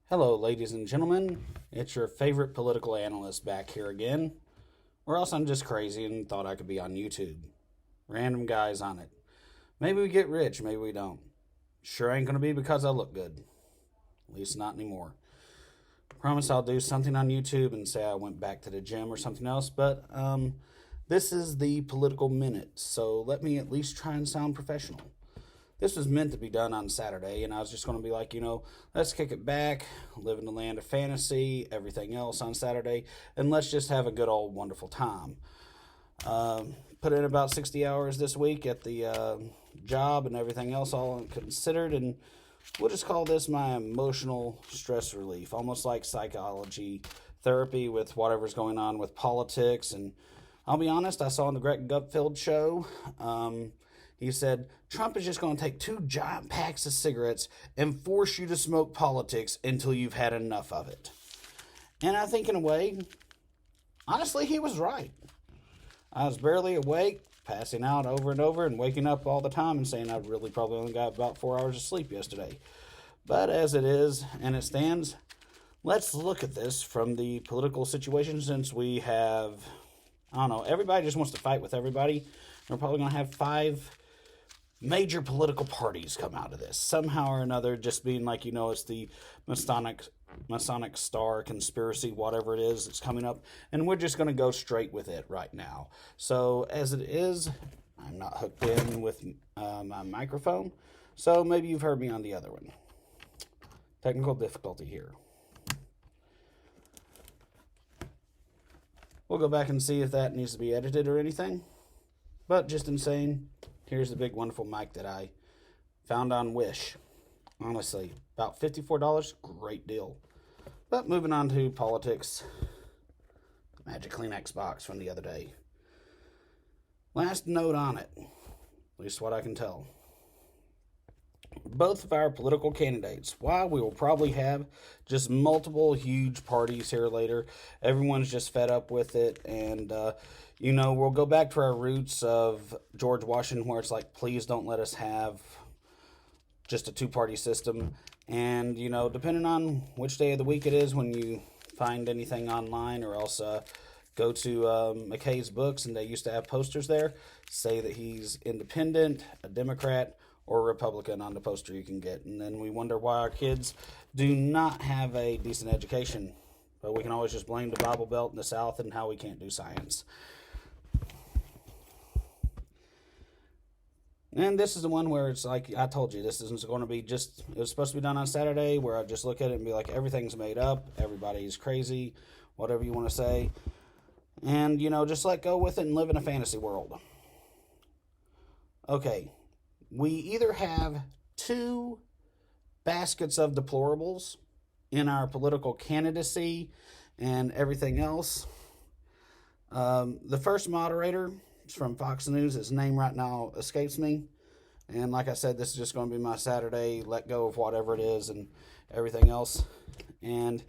Hello, ladies and gentlemen. It's your favorite political analyst back here again. Or else I'm just crazy and thought I could be on YouTube. Random guys on it. Maybe we get rich, maybe we don't. Sure ain't gonna be because I look good. At least not anymore. Promise I'll do something on YouTube and say I went back to the gym or something else, but this is the political minute, so let me at least try and sound professional. This was meant to be done on Saturday, and I was just going to be like, let's kick it back, live in the land of fantasy, everything else on Saturday, and let's just have a good old wonderful time. Put in about 60 hours this week at the job and everything else all considered, and we'll just call this my emotional stress relief, almost like psychology therapy with whatever's going on with politics. And I'll be honest, I saw on the Greg Gutfeld show, he said, Trump is just going to take 2 giant packs of cigarettes and force you to smoke politics until you've had enough of it. And I think in a way, honestly, he was right. I was barely awake, passing out over and over and waking up all the time and saying I really probably only got about 4 hours of sleep yesterday. But as it is and it stands, let's look at this from the political situation since we have, everybody just wants to fight with everybody. We're probably going to have 5 major political parties come out of this somehow or another, just being like, it's the Masonic star conspiracy, whatever it is that's coming up, and we're just going to go straight with it right now. So as it is, I'm not hooked in with my microphone, so maybe you've heard me on the other one. Technical difficulty here. We'll go back and see if that needs to be edited or anything, but just insane. Here's the big, wonderful mic that I found on Wish. Honestly, about $54, great deal. But moving on to politics, Magic Kleenex box from the other day. Last note on it, at least what I can tell. Both of our political candidates, while we will probably have just multiple huge parties here later, everyone's just fed up with it, and we'll go back to our roots of George Washington, where it's like, please don't let us have just a 2-party system. And, depending on which day of the week it is when you find anything online, or else go to McKay's books, and they used to have posters there, say that he's independent, a Democrat, or a Republican on the poster you can get. And then we wonder why our kids do not have a decent education. But we can always just blame the Bible Belt in the South and how we can't do science. And this is the one where it's like, I told you, this isn't going to be just, it was supposed to be done on Saturday, where I just look at it and be like, everything's made up, everybody's crazy, whatever you want to say. And, just let go with it and live in a fantasy world. Okay, we either have 2 baskets of deplorables in our political candidacy and everything else. The first moderator from Fox News, his name right now escapes me, and like I said, this is just going to be my Saturday let go of whatever it is and everything else. And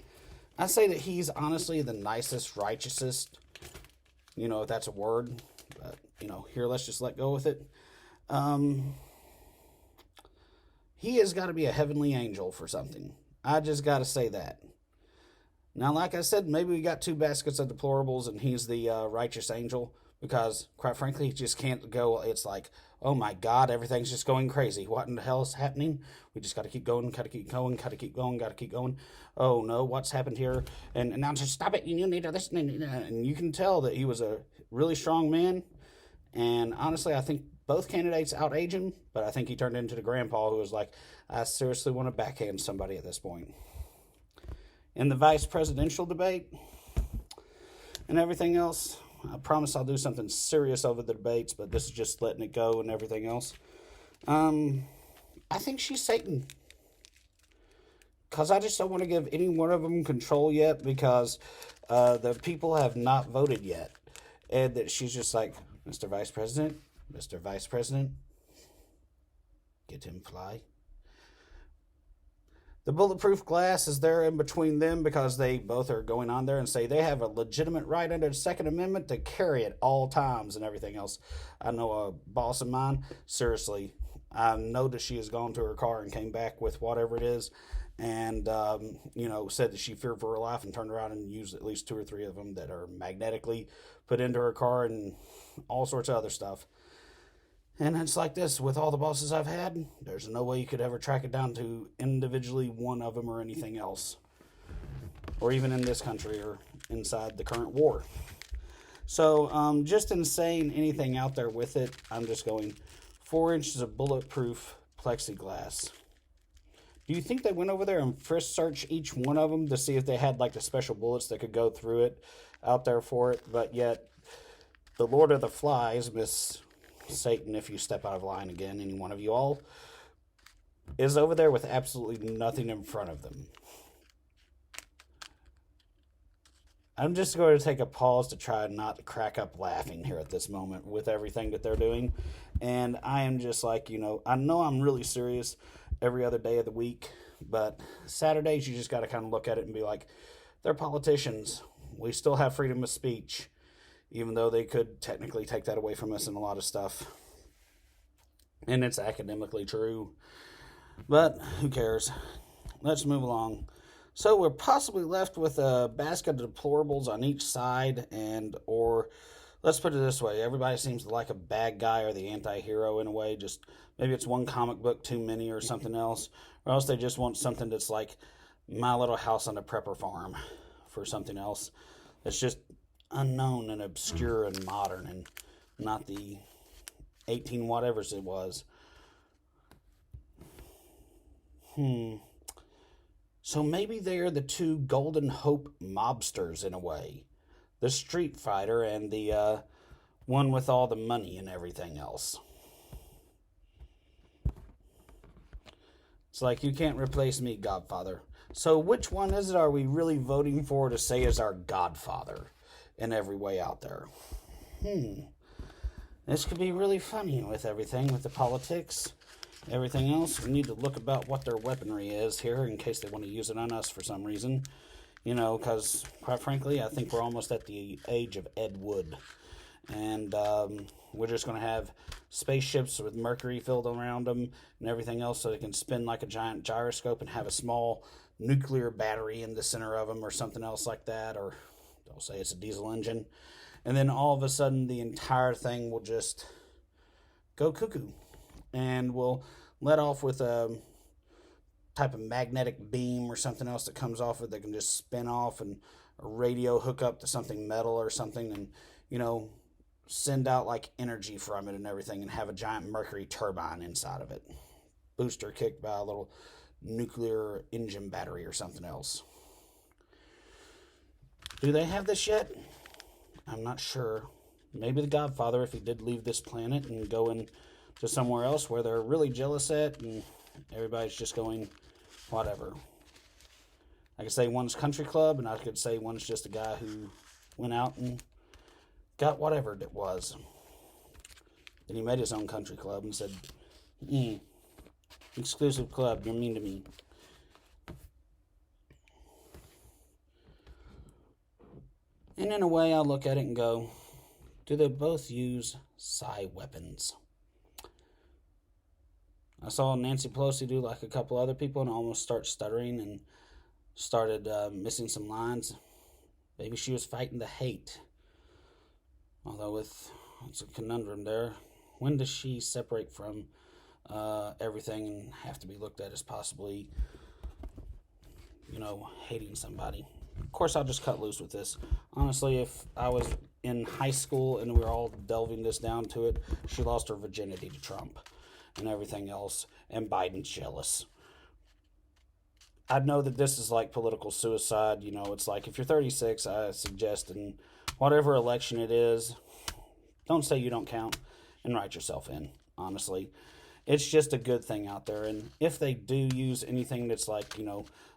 I say that he's honestly the nicest, righteousest, if that's a word, but here, let's just let go with it. He has got to be a heavenly angel for something. I just got to say that. Now, like I said, maybe we got 2 baskets of deplorables and he's the righteous angel, because, quite frankly, he just can't go. It's like, oh my God, everything's just going crazy. What in the hell is happening? We just got to keep going, got to keep going, got to keep going, got to keep going. Oh no, what's happened here? And now just stop it. You need to listen. And you can tell that he was a really strong man. And honestly, I think both candidates outage him, but I think he turned into the grandpa who was like, I seriously want to backhand somebody at this point. In the vice presidential debate and everything else, I promise I'll do something serious over the debates, but this is just letting it go and everything else. I think she's Satan. Because I just don't want to give any one of them control yet, because the people have not voted yet. And that she's just like, Mr. Vice President, get him fly. The bulletproof glass is there in between them, because they both are going on there and say they have a legitimate right under the Second Amendment to carry at all times and everything else. I know a boss of mine, seriously, I know that she has gone to her car and came back with whatever it is, and, said that she feared for her life and turned around and used at least 2 or 3 of them that are magnetically put into her car and all sorts of other stuff. And it's like this with all the bosses I've had. There's no way you could ever track it down to individually one of them or anything else. Or even in this country or inside the current war. So just in saying anything out there with it, I'm just going 4 inches of bulletproof plexiglass. Do you think they went over there and frisk searched each one of them to see if they had like the special bullets that could go through it out there for it? But yet, the Lord of the Flies, Miss Satan, if you step out of line again, any one of you all, is over there with absolutely nothing in front of them. I'm just going to take a pause to try not to crack up laughing here at this moment with everything that they're doing. And I am just like, I know I'm really serious every other day of the week, but Saturdays you just got to kind of look at it and be like, they're politicians. We still have freedom of speech, even though they could technically take that away from us in a lot of stuff. And it's academically true. But who cares? Let's move along. So we're possibly left with a basket of deplorables on each side, or let's put it this way, everybody seems to like a bad guy or the anti-hero in a way, just maybe it's one comic book too many or something else, or else they just want something that's like My Little House on a Prepper Farm for something else that's just unknown and obscure and modern and not the 18 whatevers it was. So maybe they're the 2 Golden Hope mobsters in a way. The Street Fighter and the one with all the money and everything else. It's like, you can't replace me, Godfather. So which one is it are we really voting for to say is our Godfather in every way out there? This could be really funny with everything, with the politics. Everything else, we need to look about what their weaponry is here in case they want to use it on us for some reason. Because, quite frankly, I think we're almost at the age of Ed Wood. And we're just going to have spaceships with mercury filled around them and everything else so they can spin like a giant gyroscope and have a small nuclear battery in the center of them or something else like that. Or they'll say it's a diesel engine. And then all of a sudden, the entire thing will just go cuckoo. And we'll let off with a type of magnetic beam or something else that comes off it that can just spin off, and a radio hook up to something metal or something, and send out like energy from it and everything, and have a giant mercury turbine inside of it, booster kicked by a little nuclear engine battery or something else. Do they have this yet? I'm not sure. Maybe the Godfather, if he did leave this planet and go in to somewhere else where they're really jealous at and everybody's just going whatever. I could say one's country club, and I could say one's just a guy who went out and got whatever it was. Then he made his own country club and said, exclusive club, you're mean to me. And in a way, I look at it and go, do they both use psi weapons? I saw Nancy Pelosi do like a couple other people and almost start stuttering and started missing some lines. Maybe she was fighting the hate. Although it's a conundrum there. When does she separate from everything and have to be looked at as possibly, hating somebody? Of course, I'll just cut loose with this. Honestly, if I was in high school and we were all delving this down to it, she lost her virginity to Trump and everything else, and Biden's jealous. I know that this is like political suicide. It's like if you're 36, I suggest in whatever election it is, don't say you don't count and write yourself in, honestly. It's just a good thing out there. And if they do use anything that's like,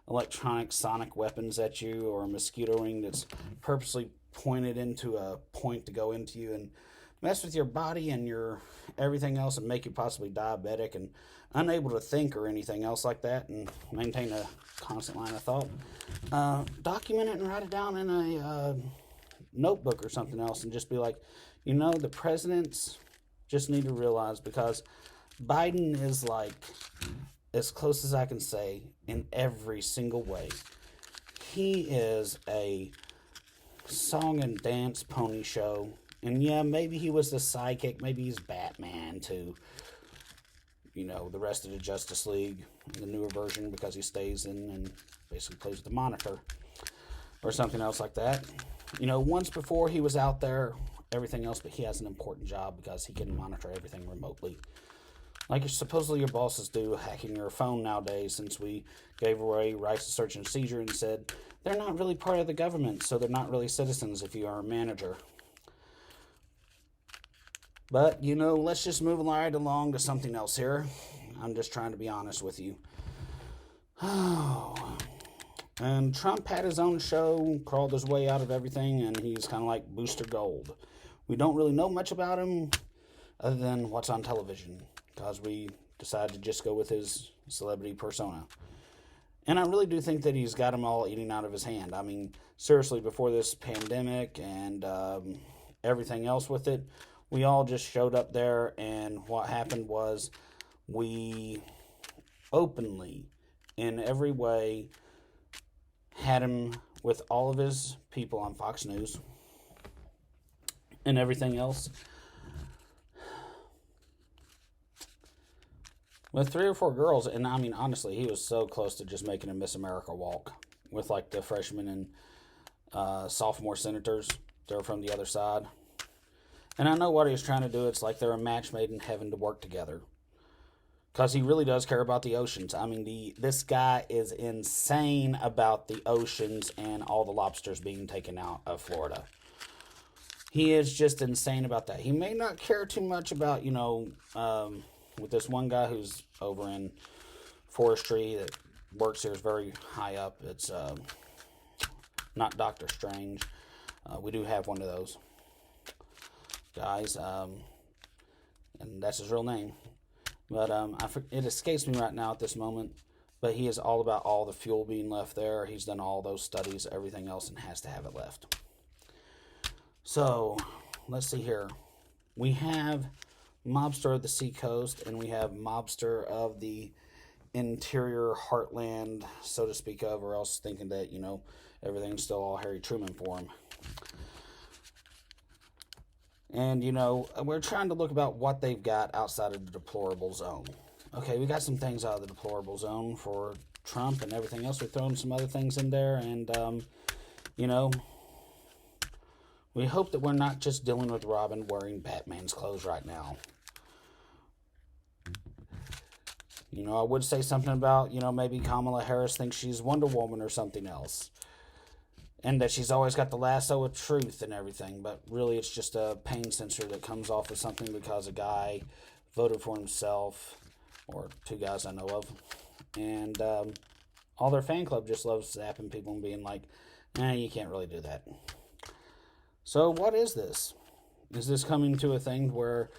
electronic sonic weapons at you, or a mosquito ring that's purposely pointed into a point to go into you and mess with your body and your everything else and make you possibly diabetic and unable to think or anything else like that and maintain a constant line of thought, document it and write it down in a notebook or something else and just be like, the presidents just need to realize, because Biden is like as close as I can say, in every single way. He is a song and dance pony show. And yeah, maybe he was the sidekick. Maybe he's Batman to, the rest of the Justice League, the newer version, because he stays in and basically plays with the Monitor or something else like that. Once before he was out there, everything else, but he has an important job because he can monitor everything remotely. Like supposedly your bosses do, hacking your phone nowadays, since we gave away rights to search and seizure and said they're not really part of the government, so they're not really citizens if you are a manager. But, let's just move right along to something else here. I'm just trying to be honest with you. Oh. And Trump had his own show, crawled his way out of everything, and he's kind of like Booster Gold. We don't really know much about him other than what's on television, because we decided to just go with his celebrity persona. And I really do think that he's got them all eating out of his hand. I mean, seriously, before this pandemic and everything else with it, we all just showed up there, and what happened was we openly, in every way, had him with all of his people on Fox News and everything else. With 3 or 4 girls, and I mean, honestly, he was so close to just making a Miss America walk with like the freshmen and sophomore senators. They're from the other side. And I know what he was trying to do. It's like they're a match made in heaven to work together. Because he really does care about the oceans. I mean, this guy is insane about the oceans and all the lobsters being taken out of Florida. He is just insane about that. He may not care too much about, with this one guy who's over in forestry that works here, is very high up. It's not Dr. Strange. We do have one of those guys, and that's his real name. But it escapes me right now at this moment. But he is all about all the fuel being left there. He's done all those studies, everything else, and has to have it left. So, let's see here. We have Mobster of the Seacoast, and we have Mobster of the interior heartland, so to speak of, or else thinking that, everything's still all Harry Truman for him. And, we're trying to look about what they've got outside of the deplorable zone. Okay, we got some things out of the deplorable zone for Trump and everything else. We're throwing some other things in there. And, we hope that we're not just dealing with Robin wearing Batman's clothes right now. I would say something about, maybe Kamala Harris thinks she's Wonder Woman or something else. And that she's always got the lasso of truth and everything. But really, it's just a pain sensor that comes off of something because a guy voted for himself. Or 2 guys I know of. And all their fan club just loves zapping people and being like, you can't really do that. So what is this? Is this coming to a thing where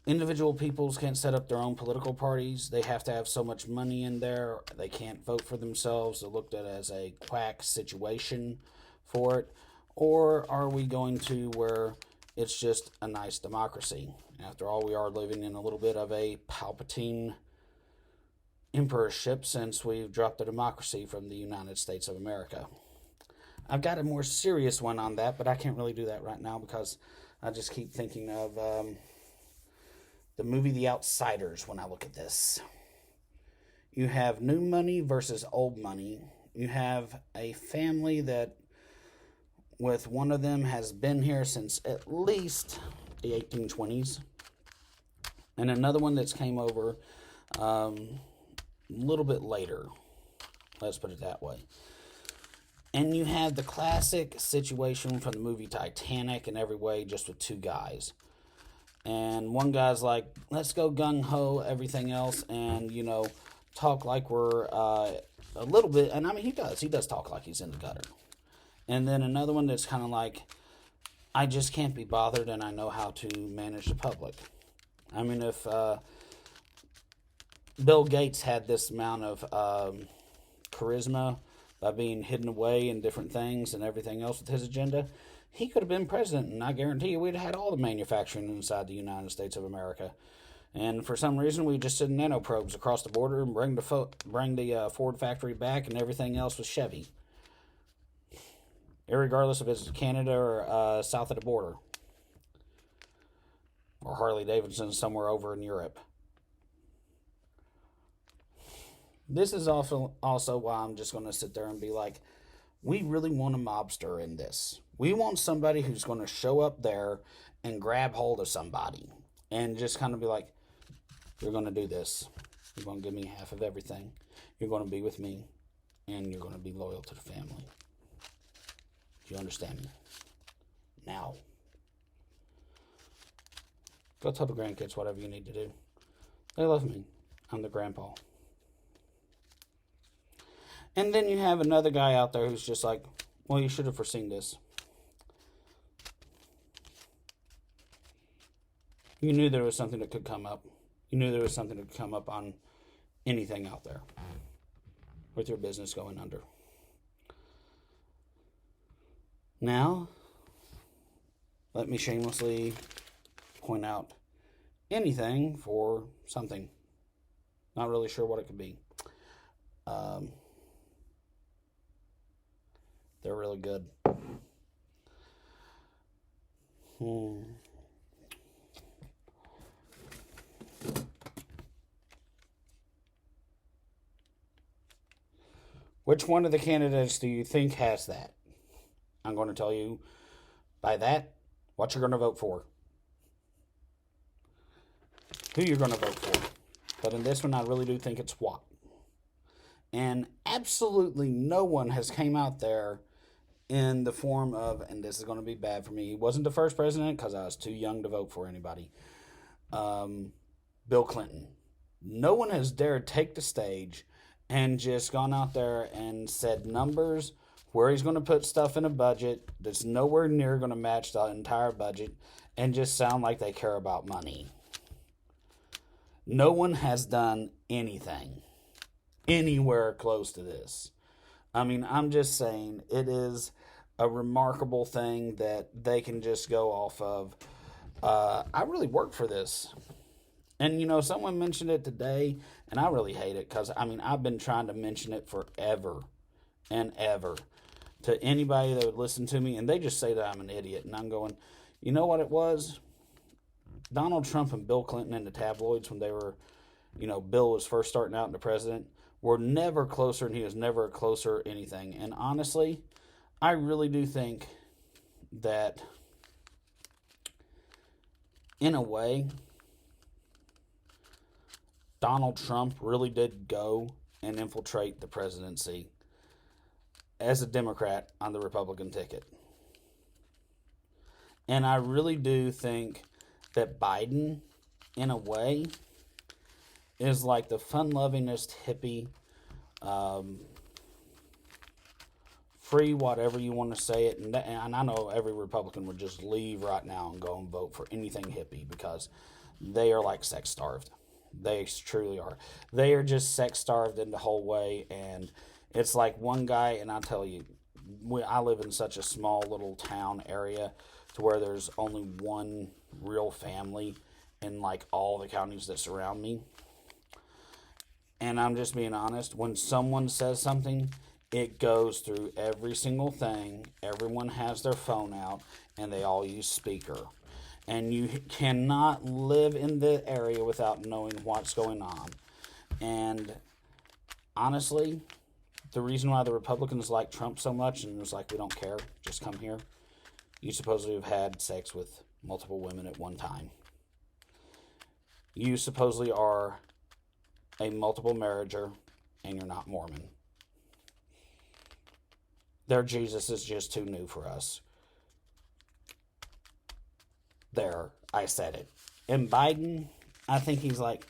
individual peoples can't set up their own political parties? They have to have so much money in there. They can't vote for themselves. They're looked at as a quack situation for it. Or are we going to where it's just a nice democracy? After all, we are living in a little bit of a Palpatine emperorship since we've dropped the democracy from the United States of America. I've got a more serious one on that, but I can't really do that right now because I just keep thinking of the movie The Outsiders when I look at this. You have new money versus old money. You have a family that, with one of them, has been here since at least the 1820s. And another one that's came over a little bit later. Let's put it that way. And you have the classic situation from the movie Titanic in every way, just with 2 guys. And one guy's like, let's go gung-ho, everything else, and, talk like we're a little bit, and I mean, he does talk like he's in the gutter. And then another one that's kind of like, I just can't be bothered, and I know how to manage the public. I mean, if Bill Gates had this amount of charisma by being hidden away in different things and everything else with his agenda, he could have been president, and I guarantee you we'd have had all the manufacturing inside the United States of America. And for some reason, we just send nanoprobes across the border and bring the Ford factory back, and everything else was Chevy, irregardless if it's Canada or south of the border, or Harley Davidson somewhere over in Europe. This is also why I'm just going to sit there and be like, we really want a mobster in this. We want somebody who's going to show up there and grab hold of somebody and just kind of be like, you're going to do this. You're going to give me half of everything. You're going to be with me, and you're going to be loyal to the family. Do you understand me? Now, go tell the grandkids whatever you need to do. They love me. I'm the grandpa. And then you have another guy out there who's just like, well, you should have foreseen this. You knew there was something that could come up. You knew there was something that could come up on anything out there with your business going under. Now, let me shamelessly point out anything for something. Not really sure what it could be. They're really good. Which one of the candidates do you think has that? I'm going to tell you by that what you're going to vote for. Who you're going to vote for. But in this one, I really do think it's what. And absolutely no one has came out there in the form of, and this is going to be bad for me, he wasn't the first president because I was too young to vote for anybody. Bill Clinton. No one has dared take the stage and just gone out there and said numbers, where he's going to put stuff in a budget that's nowhere near going to match the entire budget, and just sound like they care about money. No one has done anything anywhere close to this. I mean, I'm just saying, it is a remarkable thing that they can just go off of. I really worked for this. And, someone mentioned it today, and I really hate it because, I've been trying to mention it forever and ever to anybody that would listen to me, and they just say that I'm an idiot. And I'm going, you know what it was? Donald Trump and Bill Clinton in the tabloids when they were, Bill was first starting out in the president, were never closer, and he was never closer anything. And honestly, I really do think that, in a way, Donald Trump really did go and infiltrate the presidency as a Democrat on the Republican ticket. And I really do think that Biden, in a way, is like the fun-lovingest hippie, free whatever you want to say it. And I know every Republican would just leave right now and go and vote for anything hippie because they are like sex-starved. They truly are. They are just sex-starved in the whole way, and it's like one guy, and I tell you, I live in such a small little town area to where there's only one real family in like all the counties that surround me. And I'm just being honest, when someone says something, it goes through every single thing. Everyone has their phone out, and they all use speaker. And you cannot live in the area without knowing what's going on. And honestly, the reason why the Republicans like Trump so much and was like, we don't care, just come here. You supposedly have had sex with multiple women at one time. You supposedly are a multiple marriager, and you're not Mormon. Their Jesus is just too new for us. There, I said it. And Biden, I think he's like,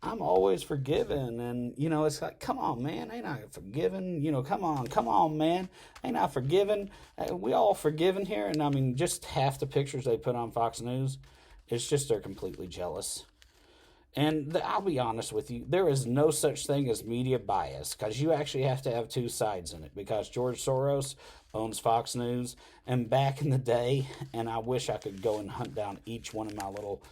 I'm always forgiven. And, it's like, come on, man, ain't I forgiven? Come on, man, ain't I forgiven? We all forgiven here. And, just half the pictures they put on Fox News, it's just they're completely jealous. And I'll be honest with you, there is no such thing as media bias, because you actually have to have two sides in it, because George Soros owns Fox News, and back in the day, and I wish I could go and hunt down each one of my little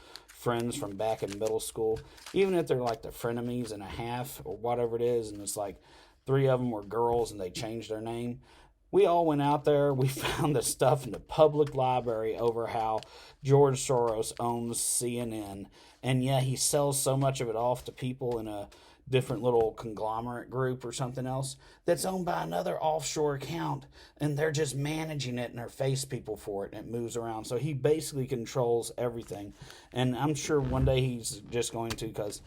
friends from back in middle school, even if they're like the frenemies and a half or whatever it is, and it's like 3 of them were girls and they changed their name. We all went out there. We found the stuff in the public library over how George Soros owns CNN. And yeah, he sells so much of it off to people in a different little conglomerate group or something else that's owned by another offshore account. And they're just managing it and they're face people for it and it moves around. So he basically controls everything. And I'm sure one day he's just going to, because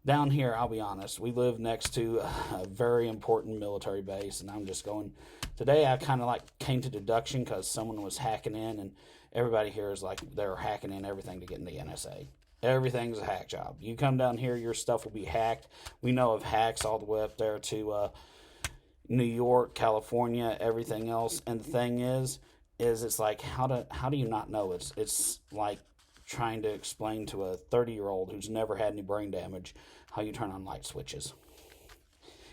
down here, I'll be honest, we live next to a very important military base, and I'm just going. Today, I kind of like came to deduction because someone was hacking in, and everybody here is like they're hacking in everything to get in the NSA. Everything's a hack job. You come down here, your stuff will be hacked. We know of hacks all the way up there to New York, California, everything else. And the thing is it's like how do you not know? It's like trying to explain to a 30-year-old who's never had any brain damage how you turn on light switches.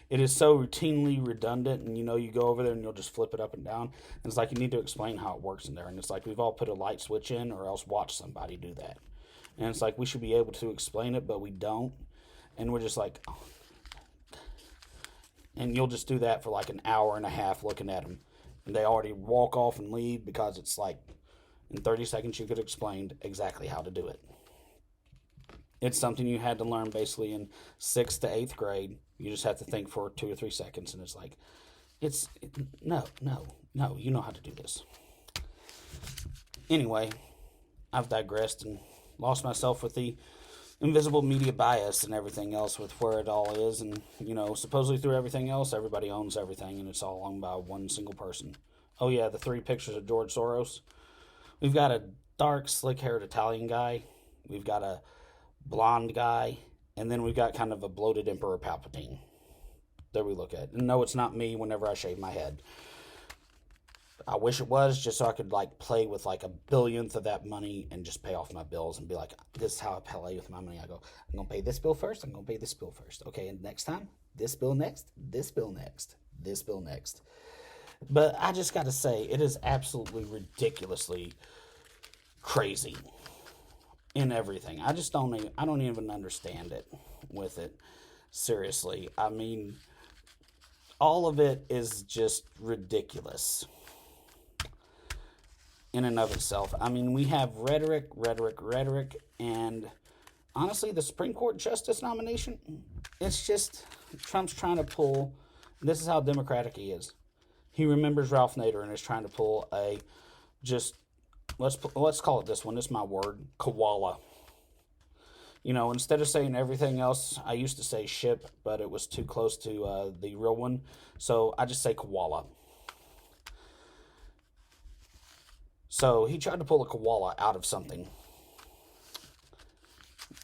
It is so routinely redundant, and you go over there and you'll just flip it up and down. And it's like you need to explain how it works in there. And it's like we've all put a light switch in or else watch somebody do that. And it's like we should be able to explain it, but we don't. And we're just like, oh. And you'll just do that for like an hour and a half looking at them. And they already walk off and leave because it's like in 30 seconds you could explain exactly how to do it. It's something you had to learn basically in 6th to 8th grade. You just have to think for 2 or 3 seconds, and it's like, no, you know how to do this. Anyway, I've digressed and lost myself with the invisible media bias and everything else with where it all is. And, supposedly through everything else, everybody owns everything, and it's all owned by one single person. Oh, yeah, the 3 pictures of George Soros. We've got a dark, slick-haired Italian guy. We've got a blonde guy. And then we've got kind of a bloated Emperor Palpatine. There we look at. And no, it's not me whenever I shave my head. I wish it was, just so I could play with a billionth of that money and just pay off my bills and be like, this is how I play with my money. I go, I'm going to pay this bill first. I'm going to pay this bill first. Okay, and next time, this bill next, this bill next, this bill next. But I just got to say, it is absolutely ridiculously crazy in everything. I don't even understand it with it. Seriously. I mean, all of it is just ridiculous in and of itself. I mean, we have rhetoric, and honestly, the Supreme Court justice nomination, it's just Trump's trying to pull, this is how democratic he is. He remembers Ralph Nader and is trying to pull let's call it this one. This is my word, koala. Instead of saying everything else, I used to say ship, but it was too close to the real one. So I just say koala. So he tried to pull a koala out of something.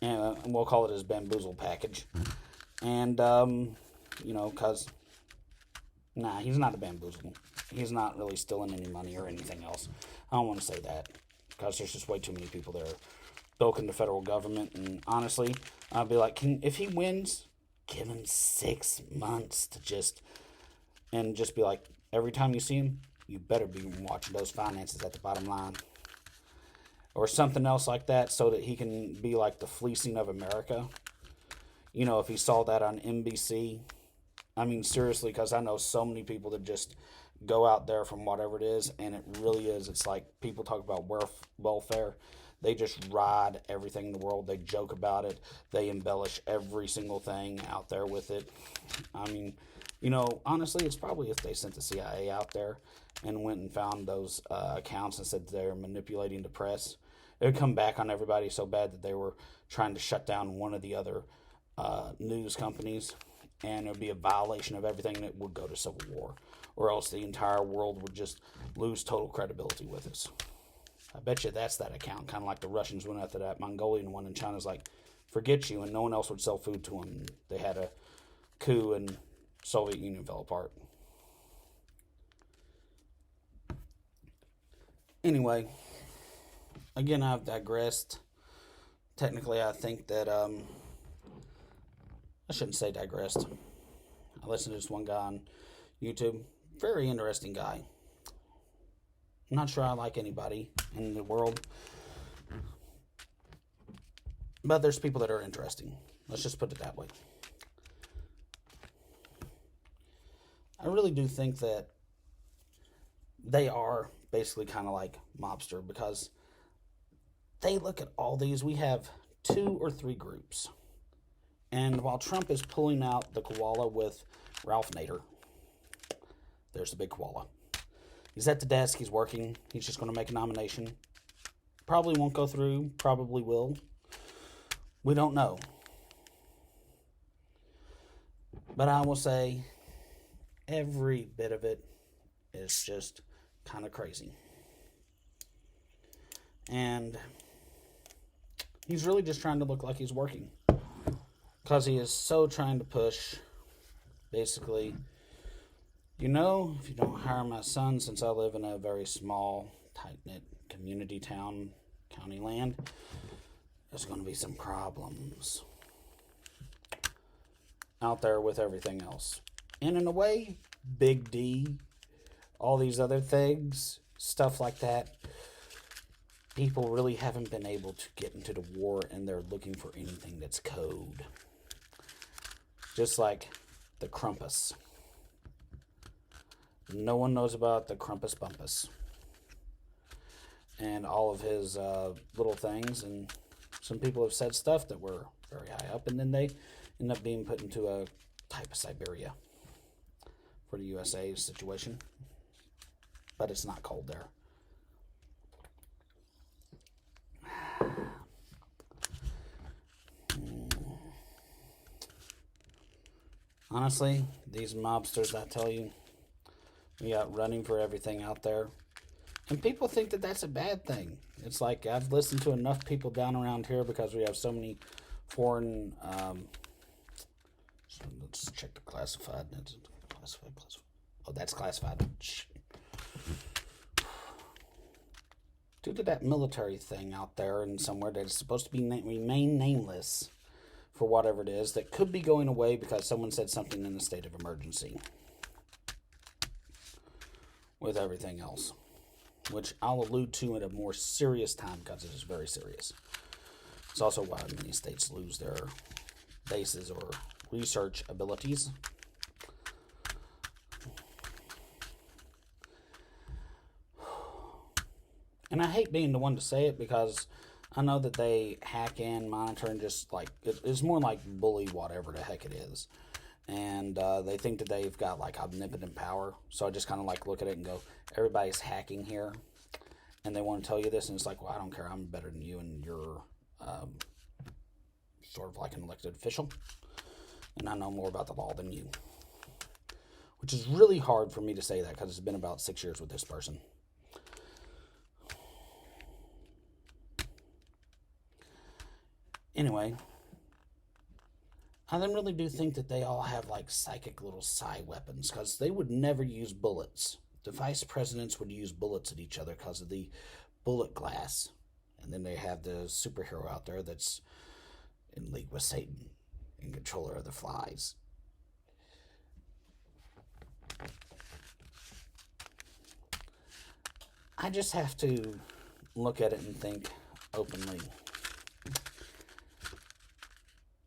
And we'll call it his bamboozle package. And, because, he's not a bamboozle. He's not really stealing any money or anything else. I don't want to say that, because there's just way too many people that are bilking the federal government. And honestly, I'd be like, if he wins, give him 6 months to just be like, every time you see him, you better be watching those finances at the bottom line. Or something else like that, so that he can be like the fleecing of America. If he saw that on NBC. I mean, seriously, because I know so many people that just go out there from whatever it is, and it really is. It's like people talk about welfare. They just ride everything in the world. They joke about it. They embellish every single thing out there with it. I mean, honestly, it's probably if they sent the CIA out there and went and found those accounts and said they're manipulating the press, it would come back on everybody so bad that they were trying to shut down one of the other news companies, and it would be a violation of everything, and it would go to civil war, or else the entire world would just lose total credibility with us. I bet you that's that account, kind of like the Russians went after that Mongolian one, and China's like, forget you, and no one else would sell food to them. They had a coup, and Soviet Union fell apart. Anyway, again, I've digressed. Technically, I think that, I shouldn't say digressed. I listened to this one guy on YouTube. Very interesting guy. I'm not sure I like anybody in the world. But there's people that are interesting. Let's just put it that way. I really do think that they are basically kind of like Mobster, because they look at all these. We have 2 or 3 groups. And while Trump is pulling out the koala with Ralph Nader, there's the big koala. He's at the desk. He's working. He's just going to make a nomination. Probably won't go through. Probably will. We don't know. But I will say every bit of it is just kind of crazy. And he's really just trying to look like he's working, because he is so trying to push, basically, if you don't hire my son, since I live in a very small, tight-knit community town, county land, there's going to be some problems out there with everything else. And in a way, Big D, all these other things, stuff like that, people really haven't been able to get into the war, and they're looking for anything that's code. Just like the Krampus. No one knows about the Krampus Bumpus and all of his little things, and some people have said stuff that were very high up, and then they end up being put into a type of Siberia for the USA situation. But it's not cold there. Honestly, these mobsters, I tell you, we got running for everything out there. And people think that that's a bad thing. It's like, I've listened to enough people down around here, because we have so many foreign, so let's check the classified. Classified. Oh, that's classified. Shh. Due to that military thing out there and somewhere that is supposed to be remain nameless for whatever it is, that could be going away because someone said something in a state of emergency with everything else, which I'll allude to at a more serious time, because it is very serious. It's also why many states lose their bases or research abilities. And I hate being the one to say it, because I know that they hack in, monitor, and just like, it's more like bully whatever the heck it is. And they think that they've got like omnipotent power. So I just kind of like look at it and go, everybody's hacking here. And they want to tell you this, and it's like, well, I don't care. I'm better than you, and you're sort of like an elected official. And I know more about the law than you. Which is really hard for me to say that, because it's been about 6 years with this person. Anyway, I then really do think that they all have like psychic little psi weapons, because they would never use bullets. The vice presidents would use bullets at each other because of the bullet glass. And then they have the superhero out there that's in league with Satan and controller of the flies. I just have to look at it and think openly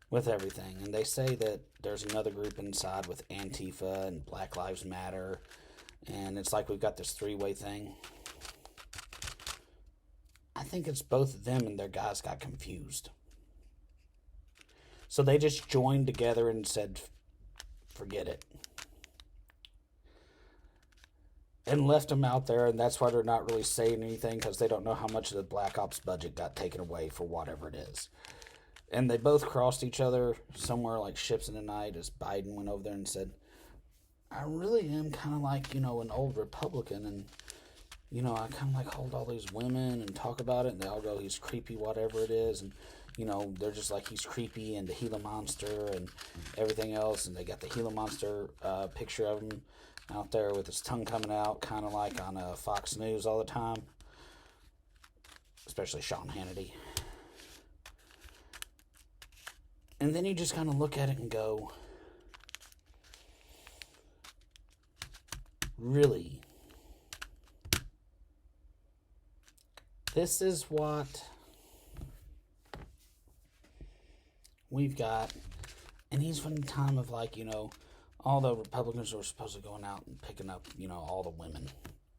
with everything. And they say that there's another group inside with Antifa and Black Lives Matter, and it's like we've got this three-way thing. I think it's both of them and their guys got confused. So they just joined together and said, forget it. And left them out there, and that's why they're not really saying anything, because they don't know how much of the Black Ops budget got taken away for whatever it is. And they both crossed each other somewhere like ships in the night as Biden went over there and said, I really am kind of like, an old Republican, and, I kind of like hold all these women and talk about it, and they all go, he's creepy, whatever it is, and, they're just like, he's creepy, and the Gila Monster and everything else, and they got the Gila Monster picture of him out there with his tongue coming out, kind of like on Fox News all the time, especially Sean Hannity. And then you just kind of look at it and go, really? This is what we've got, and he's from the time of all the Republicans were supposed to going out and picking up, all the women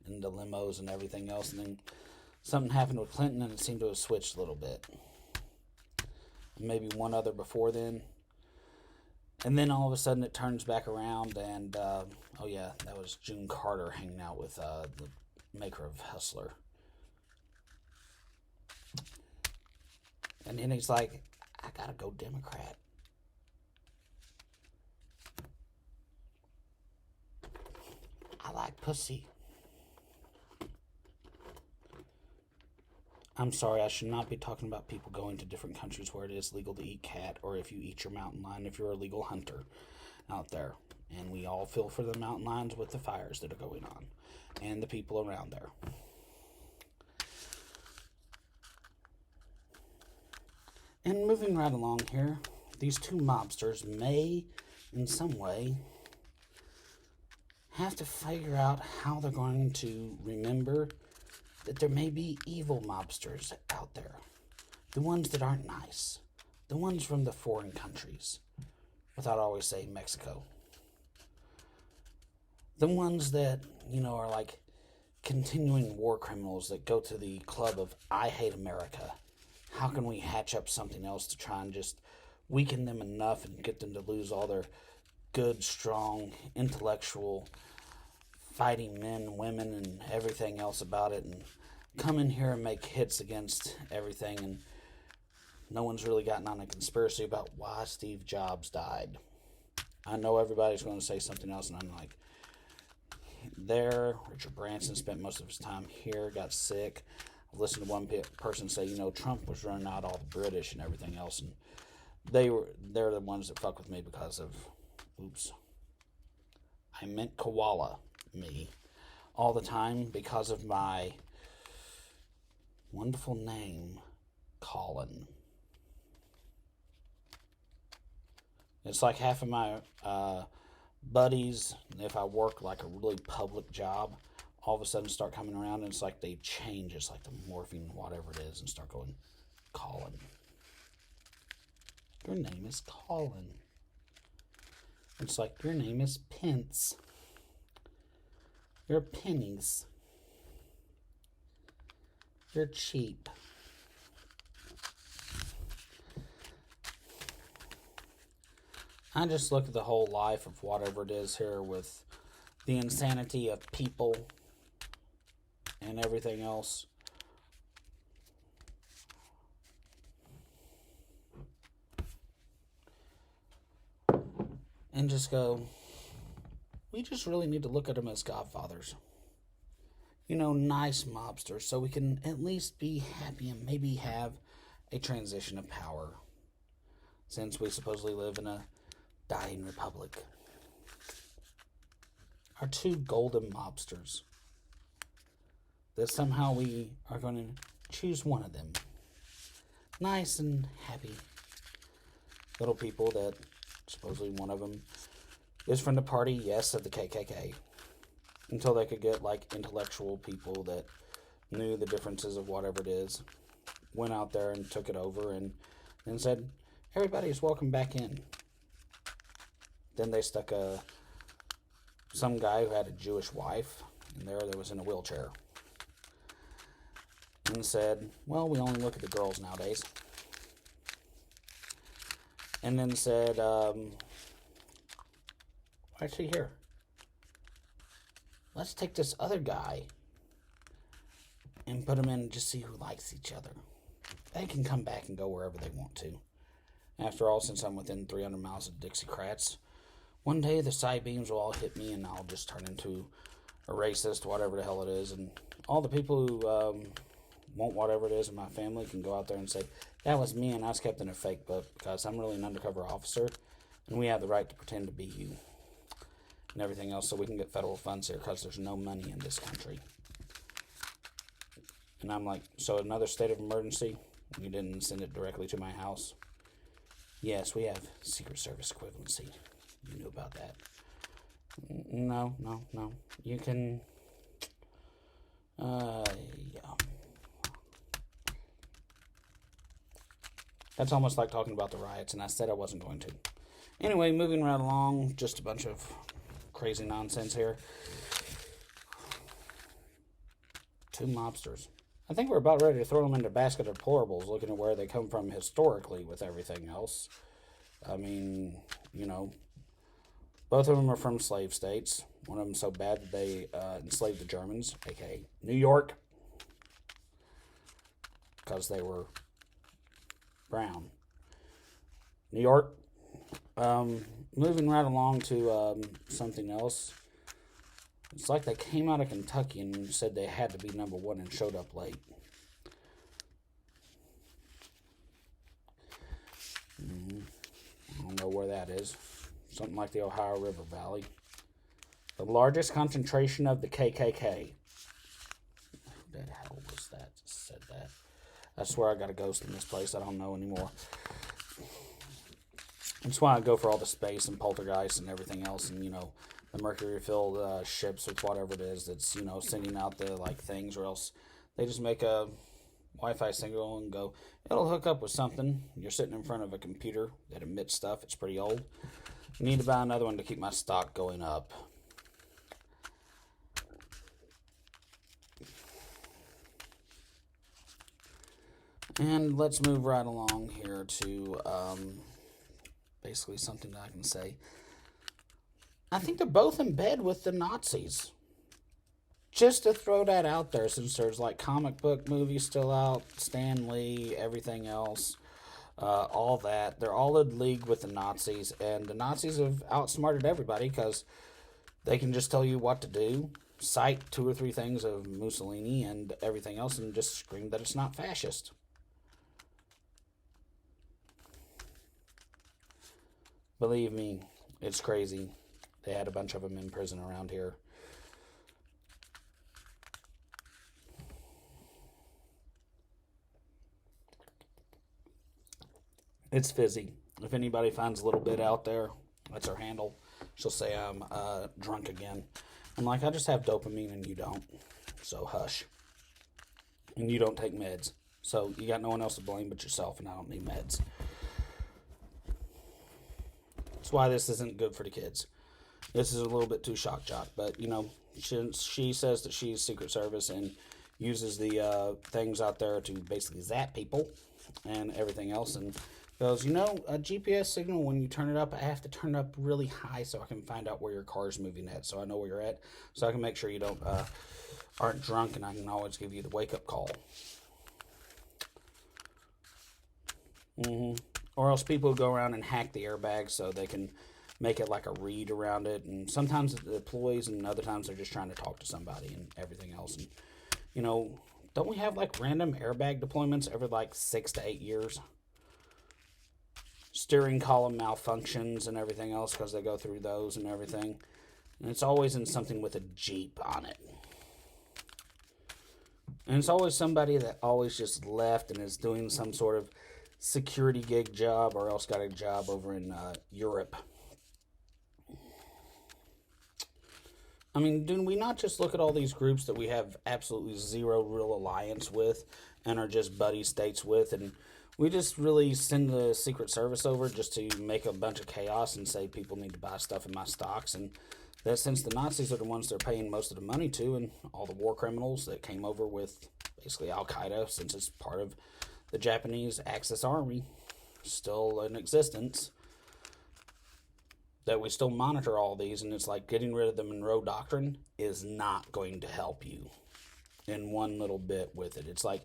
in the limos and everything else, and then something happened with Clinton and it seemed to have switched a little bit. Maybe one other before then. And then all of a sudden it turns back around and, that was June Carter hanging out with the maker of Hustler. And then he's like, I gotta go Democrat. I like pussy. I'm sorry, I should not be talking about people going to different countries where it is legal to eat cat, or if you eat your mountain lion, if you're a legal hunter out there. And we all feel for the mountain lions with the fires that are going on, and the people around there. And moving right along here, these two mobsters may, in some way, have to figure out how they're going to remember that there may be evil mobsters out there. The ones that aren't nice. The ones from the foreign countries. Without always saying Mexico. The ones that, are like continuing war criminals that go to the club of I Hate America. How can we hatch up something else to try and just weaken them enough and get them to lose all their good, strong, intellectual fighting men, women, and everything else about it, and come in here and make hits against everything, and no one's really gotten on a conspiracy about why Steve Jobs died. I know everybody's going to say something else, and I'm like, Richard Branson spent most of his time here, got sick. I've listened to one person say, Trump was running out all the British and everything else, and they're the ones that fuck with me because of, I meant koala, me, all the time because of my wonderful name, Colin. It's like half of my buddies, if I work like a really public job, all of a sudden start coming around and it's like they change. It's like the morphine, whatever it is, and start going, Colin. Your name is Colin. It's like, your name is Pence. You're pennies. You're cheap. I just look at the whole life of whatever it is here with the insanity of people and everything else. And just go, we just really need to look at them as godfathers. Nice mobsters, so we can at least be happy and maybe have a transition of power. Since we supposedly live in a dying republic. Our two golden mobsters. That somehow we are going to choose one of them. Nice and happy little people that supposedly one of them is from the party, yes, of the KKK. Until they could get intellectual people that knew the differences of whatever it is. Went out there and took it over and then said, everybody's welcome back in. Then they stuck some guy who had a Jewish wife in there that was in a wheelchair. And said, well, we only look at the girls nowadays. And then said, actually here, let's take this other guy and put him in and just see who likes each other. They can come back and go wherever they want to. After all, since I'm within 300 miles of Dixiecrats, one day the side beams will all hit me and I'll just turn into a racist, whatever the hell it is. And all the people who want whatever it is in my family can go out there and say, that was me and I was kept in a fake book because I'm really an undercover officer and we have the right to pretend to be you. And everything else so we can get federal funds here because there's no money in this country. And I'm like, so another state of emergency? You didn't send it directly to my house? Yes, we have Secret Service equivalency. You knew about that. No. You can, yeah. That's almost like talking about the riots, and I said I wasn't going to. Anyway, moving right along, just a bunch of crazy nonsense here. 2 mobsters. I think we're about ready to throw them into a basket of deplorables, looking at where they come from historically with everything else. I mean, both of them are from slave states. One of them so bad that they enslaved the Germans, aka New York, because they were brown. New York. Moving right along to something else. It's like they came out of Kentucky and said they had to be number 1 and showed up late. I don't know where that is. Something like the Ohio River Valley. The largest concentration of the KKK. Who the hell was that that said that? I swear I got a ghost in this place. I don't know anymore. That's why I go for all the space and poltergeist and everything else, and the mercury-filled ships with whatever it is that's sending out the things, or else they just make a Wi-Fi signal and go, it'll hook up with something. You're sitting in front of a computer that emits stuff. It's pretty old. I need to buy another one to keep my stock going up. And let's move right along here to basically something that I can say. I think they're both in bed with the Nazis. Just to throw that out there, since there's comic book movies still out, Stan Lee, everything else, all that. They're all in league with the Nazis, and the Nazis have outsmarted everybody because they can just tell you what to do, cite 2 or 3 things of Mussolini and everything else, and just scream that it's not fascist. Believe me, it's crazy. They had a bunch of them in prison around here. It's fizzy. If anybody finds a little bit out there, that's her handle. She'll say I'm drunk again. I'm like, I just have dopamine and you don't. So hush. And you don't take meds. So you got no one else to blame but yourself, and I don't need meds. That's why this isn't good for the kids. This is a little bit too shock jock, but she says that she's Secret Service and uses the things out there to basically zap people and everything else, and goes, a GPS signal, when you turn it up, I have to turn it up really high so I can find out where your car's moving at, so I know where you're at, so I can make sure you aren't drunk, and I can always give you the wake-up call. Or else people go around and hack the airbags so they can make it like a read around it, and sometimes it deploys, and other times they're just trying to talk to somebody and everything else. And don't we have random airbag deployments every 6 to 8 years? Steering column malfunctions and everything else because they go through those and everything, and it's always in something with a Jeep on it, and it's always somebody that always just left and is doing some sort of security gig job, or else got a job over in Europe. I mean, do we not just look at all these groups that we have absolutely zero real alliance with and are just buddy states with, and we just really send the Secret Service over just to make a bunch of chaos and say people need to buy stuff in my stocks, and that since the Nazis are the ones they're paying most of the money to, and all the war criminals that came over with basically Al-Qaeda, since it's part of the Japanese Axis Army, still in existence, that we still monitor all these, and it's like getting rid of the Monroe Doctrine is not going to help you in one little bit with it. It's like,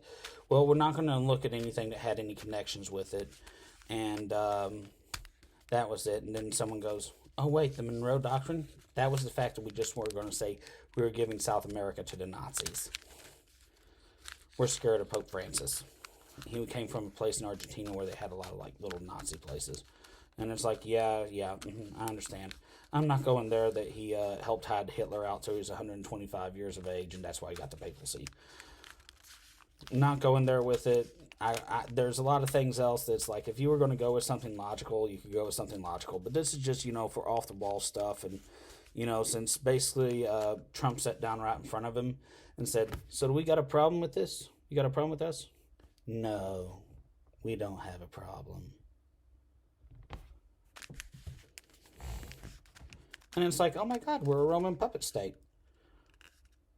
well, we're not going to look at anything that had any connections with it, and that was it. And then someone goes, oh wait, the Monroe Doctrine? That was the fact that we just were going to say we were giving South America to the Nazis. We're scared of Pope Francis. He came from a place in Argentina where they had a lot of little Nazi places. And it's like, yeah, I understand. I'm not going there that he helped hide Hitler out till he was 125 years of age, and that's why he got the papacy. Not going there with it. There's a lot of things else that's like, if you were going to go with something logical, you could go with something logical. But this is just, for off-the-wall stuff. And, since basically Trump sat down right in front of him and said, so do we got a problem with this? You got a problem with us? No. we don't have a problem. And it's like, oh my God, we're a Roman puppet state.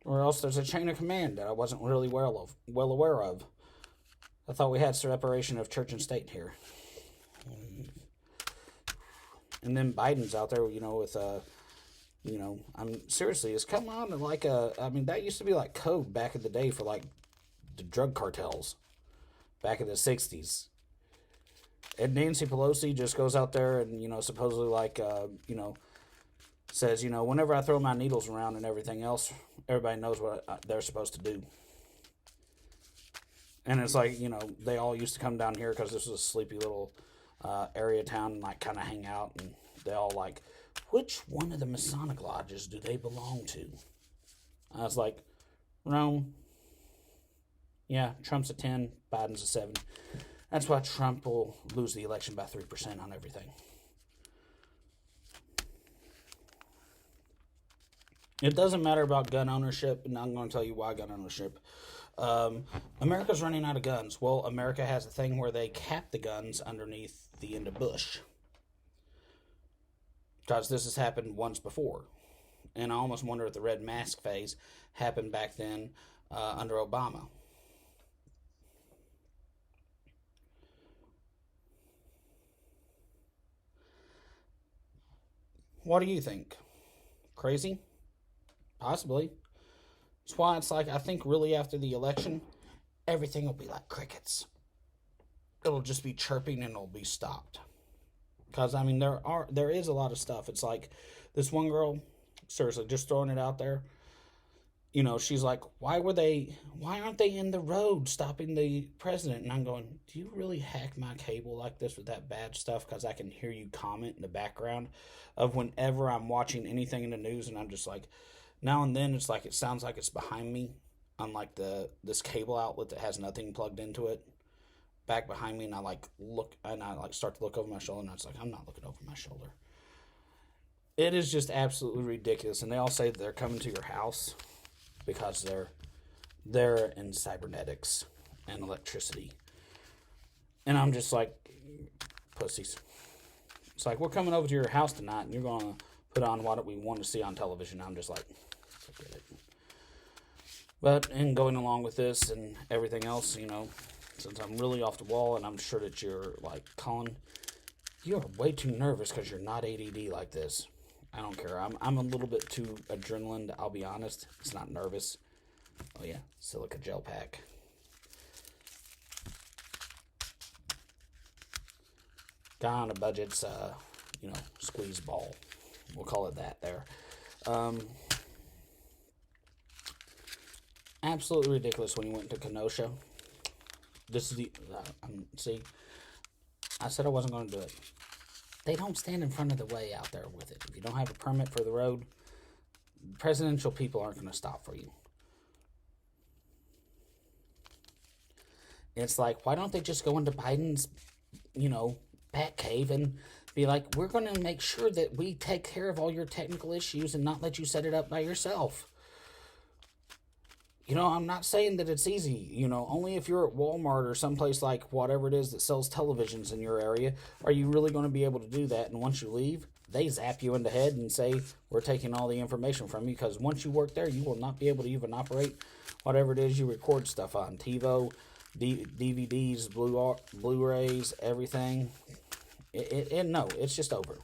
Or else there's a chain of command that I wasn't really well aware of. I thought we had separation of church and state here. And then Biden's out there, with I'm seriously, it's come on like that used to be like code back in the day for like the drug cartels back in the 60s. And Nancy Pelosi just goes out there and, supposedly like, says, whenever I throw my needles around and everything else, everybody knows what they're supposed to do. And it's like, they all used to come down here because this was a sleepy little area town and like kind of hang out. And they all like, which one of the Masonic lodges do they belong to? I was like, Rome. Yeah, Trump's a 10, Biden's a 7. That's why Trump will lose the election by 3% on everything. It doesn't matter about gun ownership, and I'm going to tell you why gun ownership. America's running out of guns. Well, America has a thing where they cap the guns underneath the end of Bush. Because this has happened once before. And I almost wonder if the red mask phase happened back then under Obama. What do you think? Crazy? Possibly. That's why it's like, I think really after the election, everything will be like crickets. It'll just be chirping and it'll be stopped. Because, there is a lot of stuff. It's like, this one girl, seriously, just throwing it out there, she's like, why aren't they in the road stopping the president? And I'm going, do you really hack my cable like this with that bad stuff? Because I can hear you comment in the background of whenever I'm watching anything in the news, and I'm just like, now and then it's like, it sounds like it's behind me on like this cable outlet that has nothing plugged into it back behind me, and I like look, and I like start to look over my shoulder, and I was like, I'm not looking over my shoulder. It is just absolutely ridiculous. And they all say that they're coming to your house because they're in cybernetics and electricity. And I'm just like, pussies. It's like, we're coming over to your house tonight, and you're going to put on what we want to see on television. I'm just like, forget it. But in going along with this and everything else, since I'm really off the wall, and I'm sure that you're like, Colin, you're way too nervous because you're not ADD like this. I don't care. I'm a little bit too adrenaline, I'll be honest. It's not nervous. Oh yeah, silica gel pack. Guy on a budget's, squeeze ball. We'll call it that there. Absolutely ridiculous when you went to Kenosha. This is the, see, I said I wasn't going to do it. They don't stand in front of the way out there with it. If you don't have a permit for the road, presidential people aren't going to stop for you. It's like, why don't they just go into Biden's, bat cave and be like, we're going to make sure that we take care of all your technical issues and not let you set it up by yourself. I'm not saying that it's easy. Only if you're at Walmart or someplace like whatever it is that sells televisions in your area are you really going to be able to do that. And once you leave, they zap you in the head and say, we're taking all the information from you, because once you work there, you will not be able to even operate whatever it is you record stuff on. TiVo, DVDs, Blu-rays, everything. No, it's just over.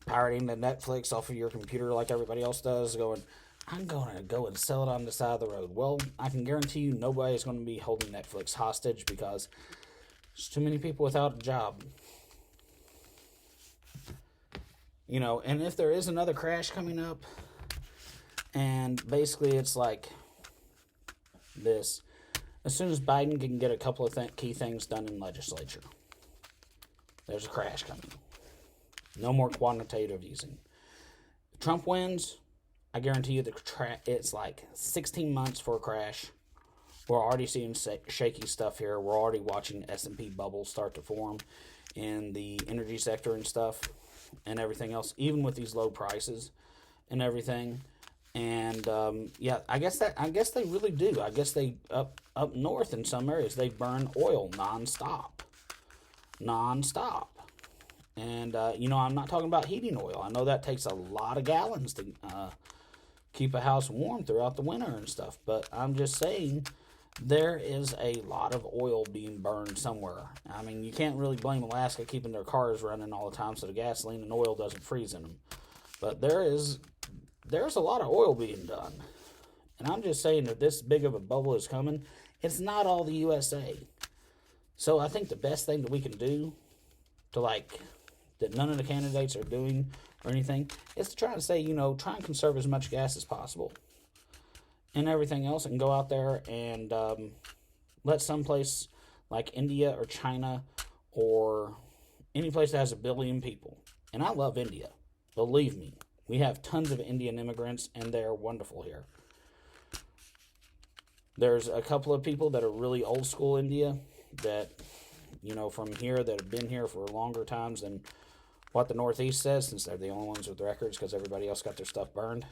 Pirating the Netflix off of your computer like everybody else does, going, I'm going to go and sell it on the side of the road. Well, I can guarantee you nobody is going to be holding Netflix hostage because there's too many people without a job. And if there is another crash coming up, and basically it's like this, as soon as Biden can get a couple of key things done in legislature, there's a crash coming. No more quantitative easing. If Trump wins, I guarantee you it's like 16 months for a crash. We're already seeing shaky stuff here. We're already watching S&P bubbles start to form in the energy sector and stuff and everything else. Even with these low prices and everything, And yeah, I guess they really do. I guess they up north in some areas they burn oil nonstop. And I'm not talking about heating oil. I know that takes a lot of gallons to keep a house warm throughout the winter and stuff. But I'm just saying there is a lot of oil being burned somewhere. I mean, you can't really blame Alaska keeping their cars running all the time so the gasoline and oil doesn't freeze in them. But there's a lot of oil being done. And I'm just saying that this big of a bubble is coming. It's not all the USA. So I think the best thing that we can do that none of the candidates are doing or anything is to try to say, try and conserve as much gas as possible and everything else, and go out there and let some place like India or China or any place that has 1 billion people. And I love India. Believe me, we have tons of Indian immigrants, and they're wonderful here. There's a couple of people that are really old school India that, from here that have been here for longer times than what the Northeast says, since they're the only ones with records because everybody else got their stuff burned.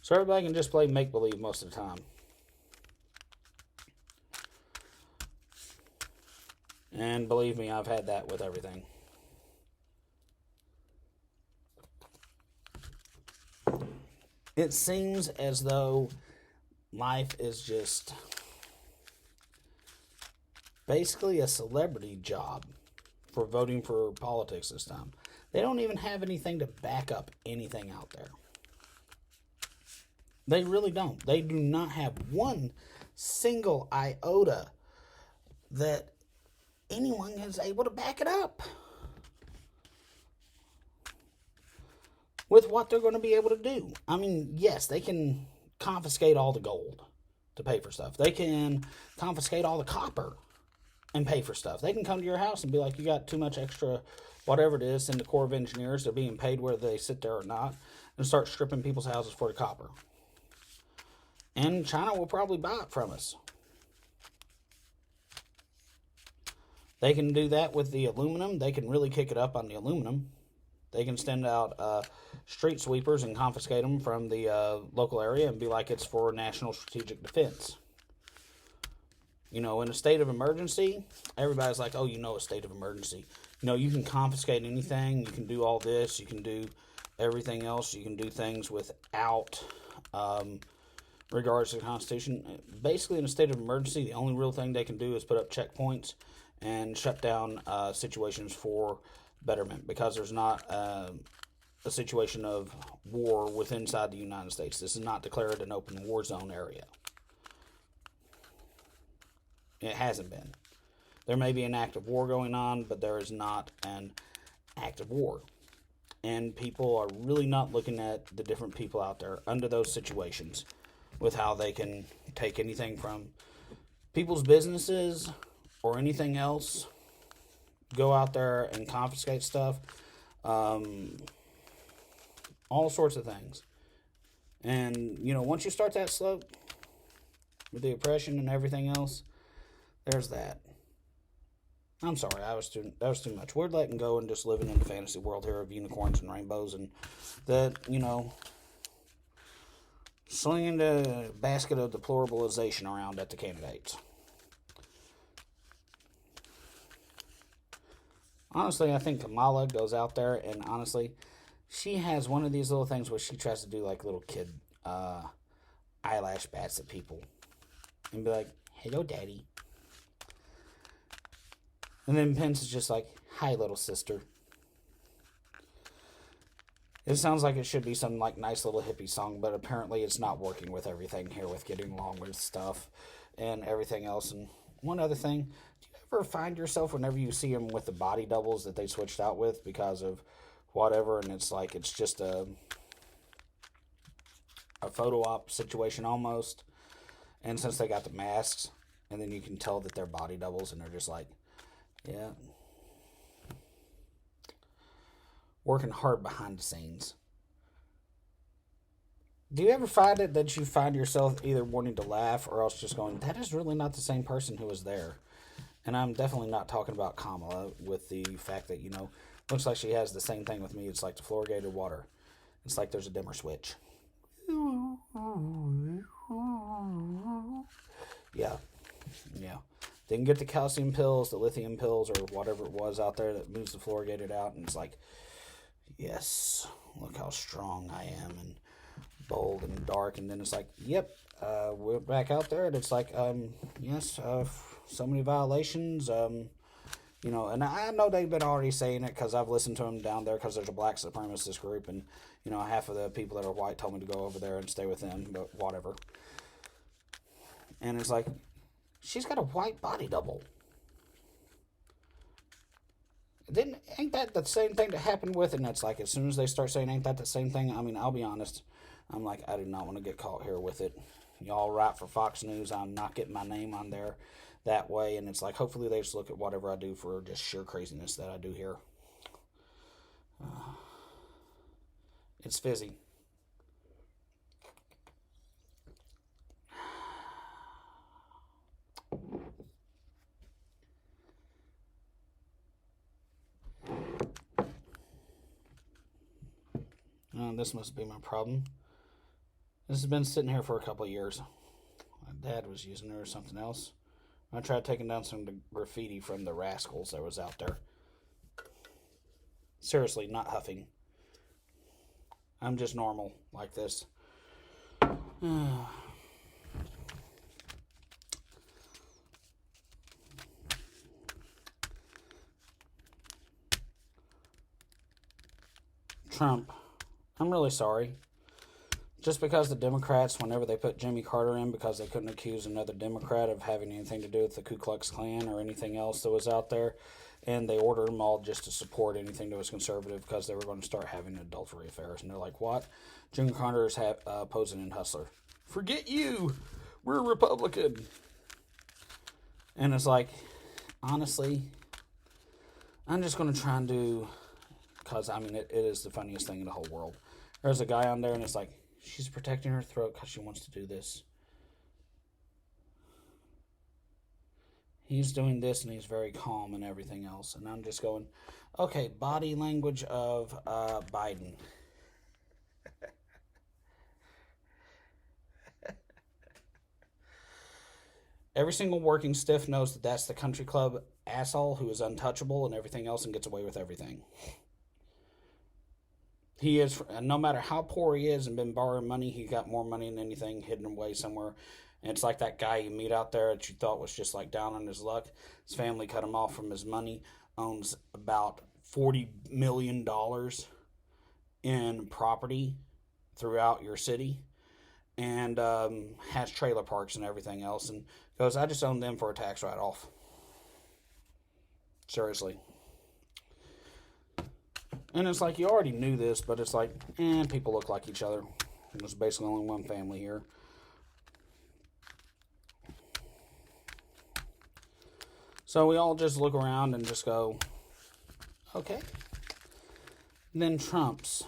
So everybody can just play make-believe most of the time. And believe me, I've had that with everything. It seems as though life is just basically a celebrity job for voting for politics this time. They don't even have anything to back up anything out there. They really don't. They do not have one single iota that anyone is able to back it up with what they're going to be able to do. I mean, yes, they can confiscate all the gold to pay for stuff. They can confiscate all the copper and pay for stuff. They can come to your house and be like, you got too much extra whatever it is in the Corps of Engineers. They're being paid whether they sit there or not, and start stripping people's houses for the copper. And China will probably buy it from us. They can do that with the aluminum. They can really kick it up on the aluminum. They can send out street sweepers and confiscate them from the local area and be like it's for national strategic defense. In a state of emergency, everybody's like, oh, a state of emergency. You can confiscate anything. You can do all this. You can do everything else. You can do things without regards to the Constitution. Basically, in a state of emergency, the only real thing they can do is put up checkpoints and shut down situations for betterment, because there's not a situation of war inside the United States. This is not declared an open war zone area. It hasn't been. There may be an act of war going on, but there is not an act of war. And people are really not looking at the different people out there under those situations with how they can take anything from people's businesses or anything else, go out there and confiscate stuff, all sorts of things. And, once you start that slope with the oppression and everything else, there's that. I'm sorry, that was too much. We're letting go and just living in the fantasy world here of unicorns and rainbows, and that, slinging the basket of deploribalization around at the candidates. Honestly, I think Kamala goes out there and honestly, she has one of these little things where she tries to do like little kid eyelash bats at people and be like, hello, daddy. And then Pence is just like, hi, little sister. It sounds like it should be some like nice little hippie song, but apparently it's not working with everything here with getting along with stuff and everything else. And one other thing, do you ever find yourself whenever you see them with the body doubles that they switched out with because of whatever, and it's like it's just a photo op situation almost, and since they got the masks, and then you can tell that they're body doubles, and they're just like, yeah, working hard behind the scenes. Do you ever find it that you find yourself either wanting to laugh or else just going, that is really not the same person who was there? And I'm definitely not talking about Kamala with the fact that, looks like she has the same thing with me. It's like the fluoridated water. It's like there's a dimmer switch. Yeah. Yeah. Didn't get the calcium pills, the lithium pills, or whatever it was out there that moves the fluoridated out. And it's like, yes, look how strong I am and bold and dark. And then it's like, yep, we're back out there. And it's like, yes, so many violations. And I know they've been already saying it because I've listened to them down there because there's a black supremacist group. And, half of the people that are white told me to go over there and stay with them, but whatever. And it's like, she's got a white body double. Ain't that the same thing that happened with it? And it's like, as soon as they start saying, ain't that the same thing? I mean, I'll be honest. I'm like, I do not want to get caught here with it. Y'all write for Fox News. I'm not getting my name on there that way. And it's like, hopefully they just look at whatever I do for just sheer craziness that I do here. It's fizzy. This must be my problem. This has been sitting here for a couple of years. My dad was using it or something else. I tried taking down some graffiti from the rascals that was out there. Seriously, not huffing. I'm just normal like this. Trump. I'm really sorry. Just because the Democrats, whenever they put Jimmy Carter in, because they couldn't accuse another Democrat of having anything to do with the Ku Klux Klan or anything else that was out there, and they ordered them all just to support anything that was conservative because they were going to start having adultery affairs. And they're like, what? Jimmy Carter is posing in Hustler. Forget you. We're Republican. And it's like, honestly, I'm just going to try and do, because, I mean, it is the funniest thing in the whole world. There's a guy on there, and it's like, she's protecting her throat because she wants to do this. He's doing this, and he's very calm and everything else. And I'm just going, okay, body language of Biden. Every single working stiff knows that that's the country club asshole who is untouchable and everything else and gets away with everything. He is, no matter how poor he is and been borrowing money, he got more money than anything hidden away somewhere. And it's like that guy you meet out there that you thought was just like down on his luck. His family cut him off from his money, owns about $40 million in property throughout your city, and has trailer parks and everything else. And goes, I just own them for a tax write-off. Seriously. And it's like, you already knew this, but it's like, people look like each other. There's basically only one family here. So we all just look around and just go, okay. And then Trump's.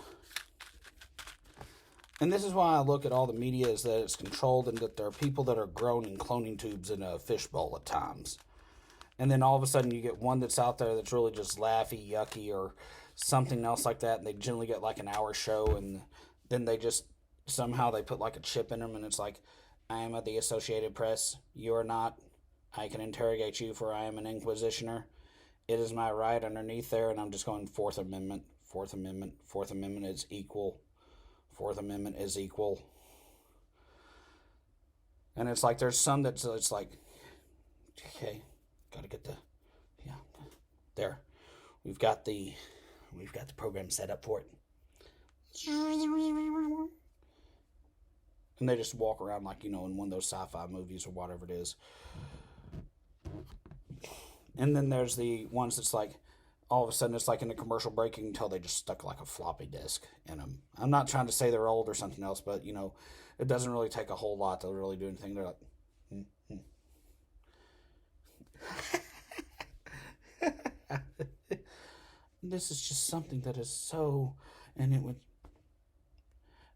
And this is why I look at all the media, is that it's controlled and that there are people that are grown in cloning tubes in a fishbowl at times. And then all of a sudden you get one that's out there that's really just laughy, yucky, or something else like that, and they generally get like an hour show, and then they just somehow they put like a chip in them, and it's like, I am of the Associated Press, you are not, I can interrogate you, for I am an inquisitioner, it is my right underneath there. And I'm just going, Fourth Amendment is equal, Fourth Amendment is equal. And it's like, there's some that's, it's like, okay, gotta get there, we've got the program set up for it. And they just walk around like, in one of those sci-fi movies or whatever it is. And then there's the ones that's like, all of a sudden it's like in a commercial break, you can tell they just stuck like a floppy disk in them. I'm not trying to say they're old or something else, but, it doesn't really take a whole lot to really do anything. They're like, this is just something that is so, and it would.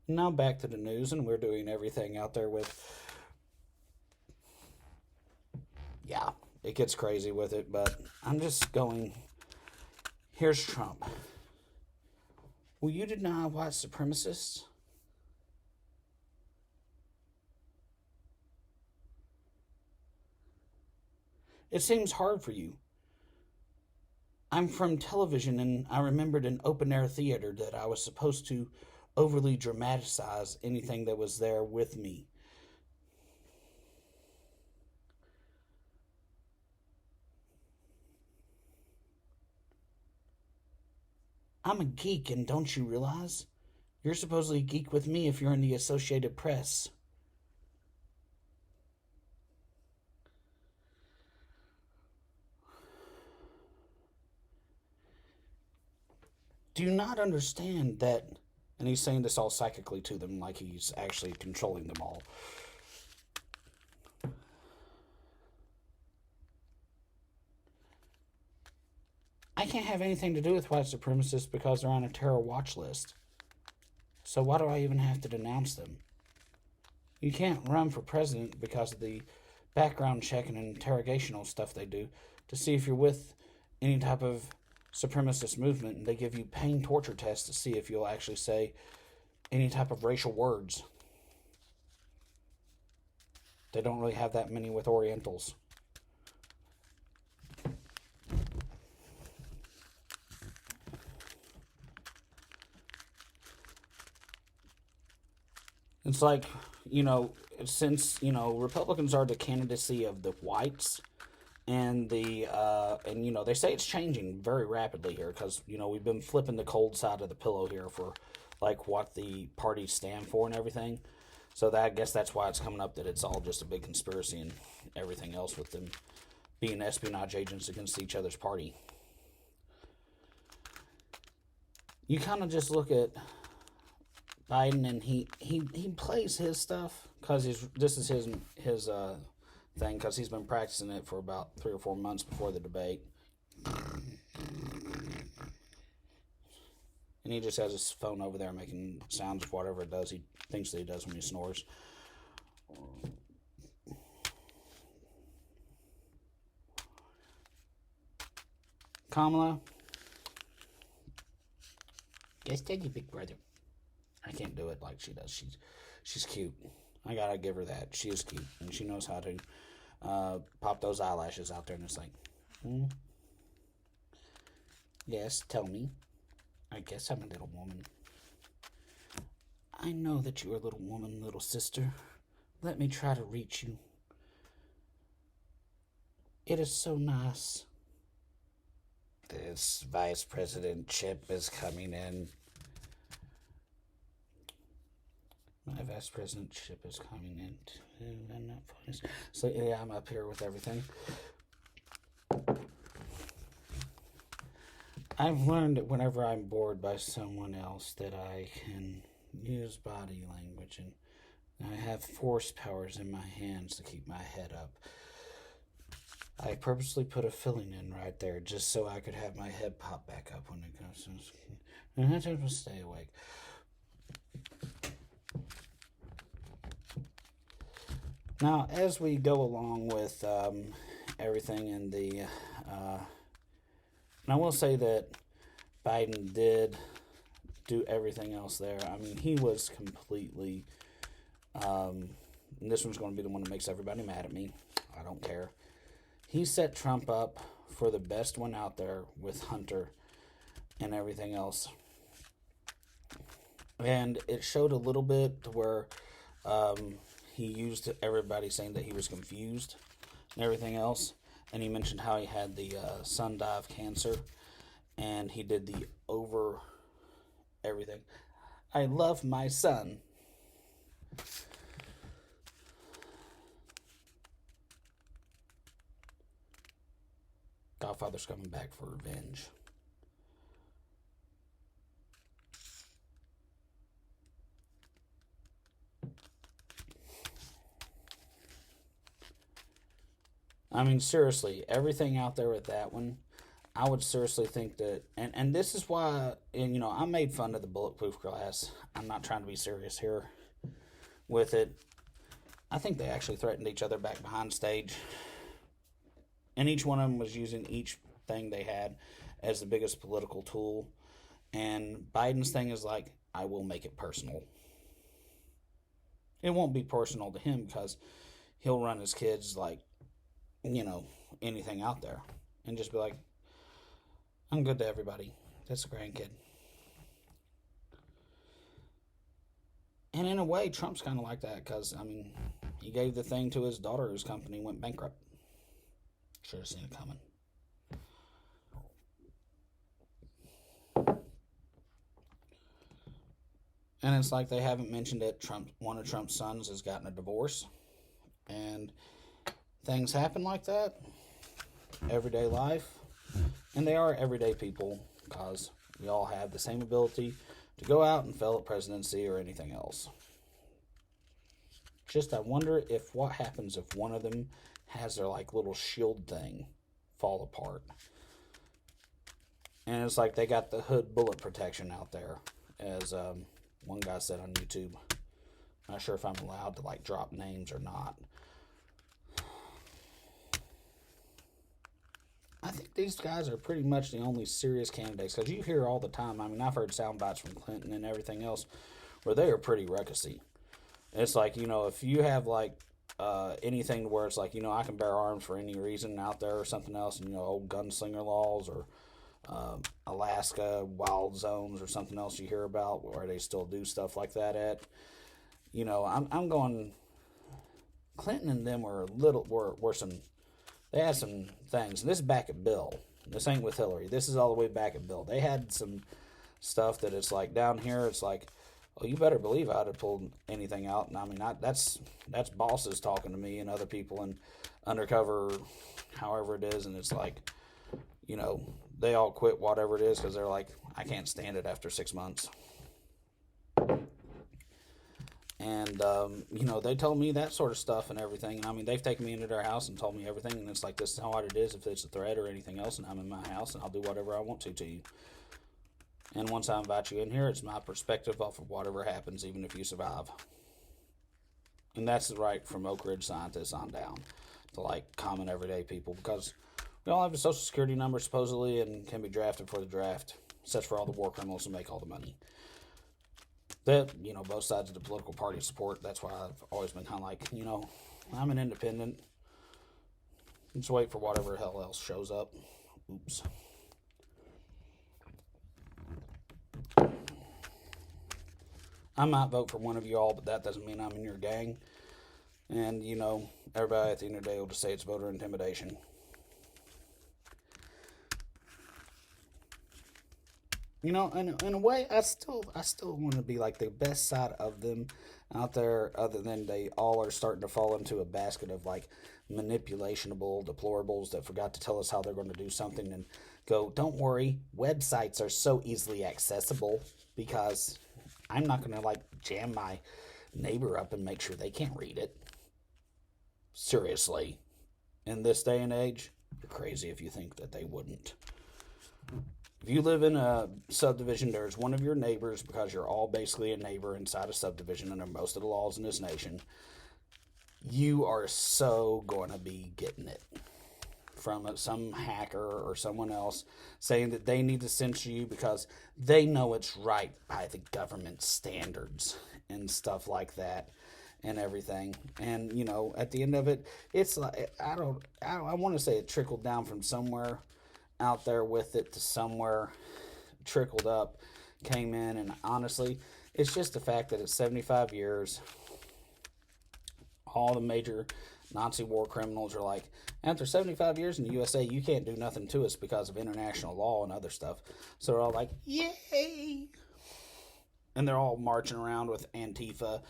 Now back to the news, and we're doing everything out there with, yeah, it gets crazy with it, but I'm just going, here's Trump. Will you deny white supremacists? It seems hard for you. I'm from television, and I remembered an open air theater that I was supposed to overly dramatize anything that was there with me. I'm a geek, and don't you realize? You're supposedly a geek with me if you're in the Associated Press. Do you not understand that? And he's saying this all psychically to them, like he's actually controlling them all. I can't have anything to do with white supremacists because they're on a terror watch list. So why do I even have to denounce them? You can't run for president because of the background check and interrogational stuff they do to see if you're with any type of supremacist movement, and they give you pain torture tests to see if you'll actually say any type of racial words. They don't really have that many with Orientals. It's like, since, Republicans are the candidacy of the whites, and they say it's changing very rapidly here because, we've been flipping the cold side of the pillow here for, like, what the parties stand for and everything. So I guess that's why it's coming up that it's all just a big conspiracy and everything else with them being espionage agents against each other's party. You kind of just look at Biden, and he plays his stuff because this is his thing, because he's been practicing it for about 3 or 4 months before the debate, and he just has his phone over there making sounds of whatever it does. He thinks that he does when he snores. Kamala, yes, thank you, big brother. I can't do it like she does. She's cute. I gotta give her that. She is cute, and she knows how to pop those eyelashes out there, and it's like, yes, tell me. I guess I'm a little woman. I know that you're a little woman, little sister. Let me try to reach you. It is so nice. This Vice President Chip is coming in. My vice presidentship is coming in. So yeah, I'm up here with everything. I've learned that whenever I'm bored by someone else that I can use body language, and I have force powers in my hands to keep my head up. I purposely put a filling in right there just so I could have my head pop back up when it goes. And I just stay awake. Now, as we go along with everything in the, and I will say that Biden did do everything else there. I mean, he was completely, and this one's going to be the one that makes everybody mad at me. I don't care. He set Trump up for the best one out there with Hunter and everything else. And it showed a little bit to where he used everybody saying that he was confused and everything else. And he mentioned how he had the sun dive cancer, and he did the over everything. I love my son. Godfather's coming back for revenge. I mean, seriously, everything out there with that one, I would seriously think that, and this is why, and I made fun of the bulletproof glass. I'm not trying to be serious here with it. I think they actually threatened each other back behind stage. And each one of them was using each thing they had as the biggest political tool. And Biden's thing is like, I will make it personal. It won't be personal to him because he'll run his kids like anything out there. And just be like, I'm good to everybody. That's a grandkid. And in a way, Trump's kind of like that because, he gave the thing to his daughter whose company went bankrupt. Should have seen it coming. And it's like they haven't mentioned it. One of Trump's sons has gotten a divorce. And things happen like that. Everyday life. And they are everyday people because we all have the same ability to go out and fail at presidency or anything else. Just I wonder if what happens if one of them has their little shield thing fall apart. And it's like they got the hood bullet protection out there, as one guy said on YouTube. Not sure if I'm allowed to drop names or not. I think these guys are pretty much the only serious candidates because you hear all the time. I've heard sound bites from Clinton and everything else where they are pretty ruckusy. It's like, if you have anything where it's like, I can bear arms for any reason out there or something else, and old gunslinger laws or Alaska wild zones or something else you hear about where they still do stuff like that at. I'm going. Clinton and them were some. They had some things. And this is back at Bill. This ain't with Hillary. This is all the way back at Bill. They had some stuff that it's like down here. It's like, oh, you better believe I'd have pulled anything out. And that's bosses talking to me and other people and undercover, however it is. And it's like, they all quit whatever it is because they're like, I can't stand it after 6 months. And, they told me that sort of stuff and everything. And, they've taken me into their house and told me everything. And it's like, this is how hard it is if it's a threat or anything else. And I'm in my house and I'll do whatever I want to you. And once I invite you in here, it's my perspective off of whatever happens, even if you survive. And that's right from Oak Ridge scientists on down to, common everyday people. Because we all have a social security number, supposedly, and can be drafted for the draft. Such for all the war criminals to make all the money. That, both sides of the political party support. That's why I've always been kind of I'm an independent. Just wait for whatever hell else shows up. Oops. I might vote for one of you all, but that doesn't mean I'm in your gang. And, everybody at the end of the day will just say it's voter intimidation. In a way, I still want to be the best side of them out there, other than they all are starting to fall into a basket of manipulationable deplorables that forgot to tell us how they're going to do something and go, don't worry, websites are so easily accessible because I'm not going to jam my neighbor up and make sure they can't read it. Seriously. In this day and age, you're crazy if you think that they wouldn't. If you live in a subdivision, there's one of your neighbors, because you're all basically a neighbor inside a subdivision under most of the laws in this nation, you are so going to be getting it from some hacker or someone else saying that they need to censor you because they know it's right by the government standards and stuff like that and everything. And, at the end of it, it's like, I want to say it trickled down from somewhere out there with it to somewhere, trickled up, came in, and honestly, it's just the fact that it's 75 years. All the major Nazi war criminals are like, after 75 years in the USA, you can't do nothing to us because of international law and other stuff. So they're all like, yay! And they're all marching around with Antifa,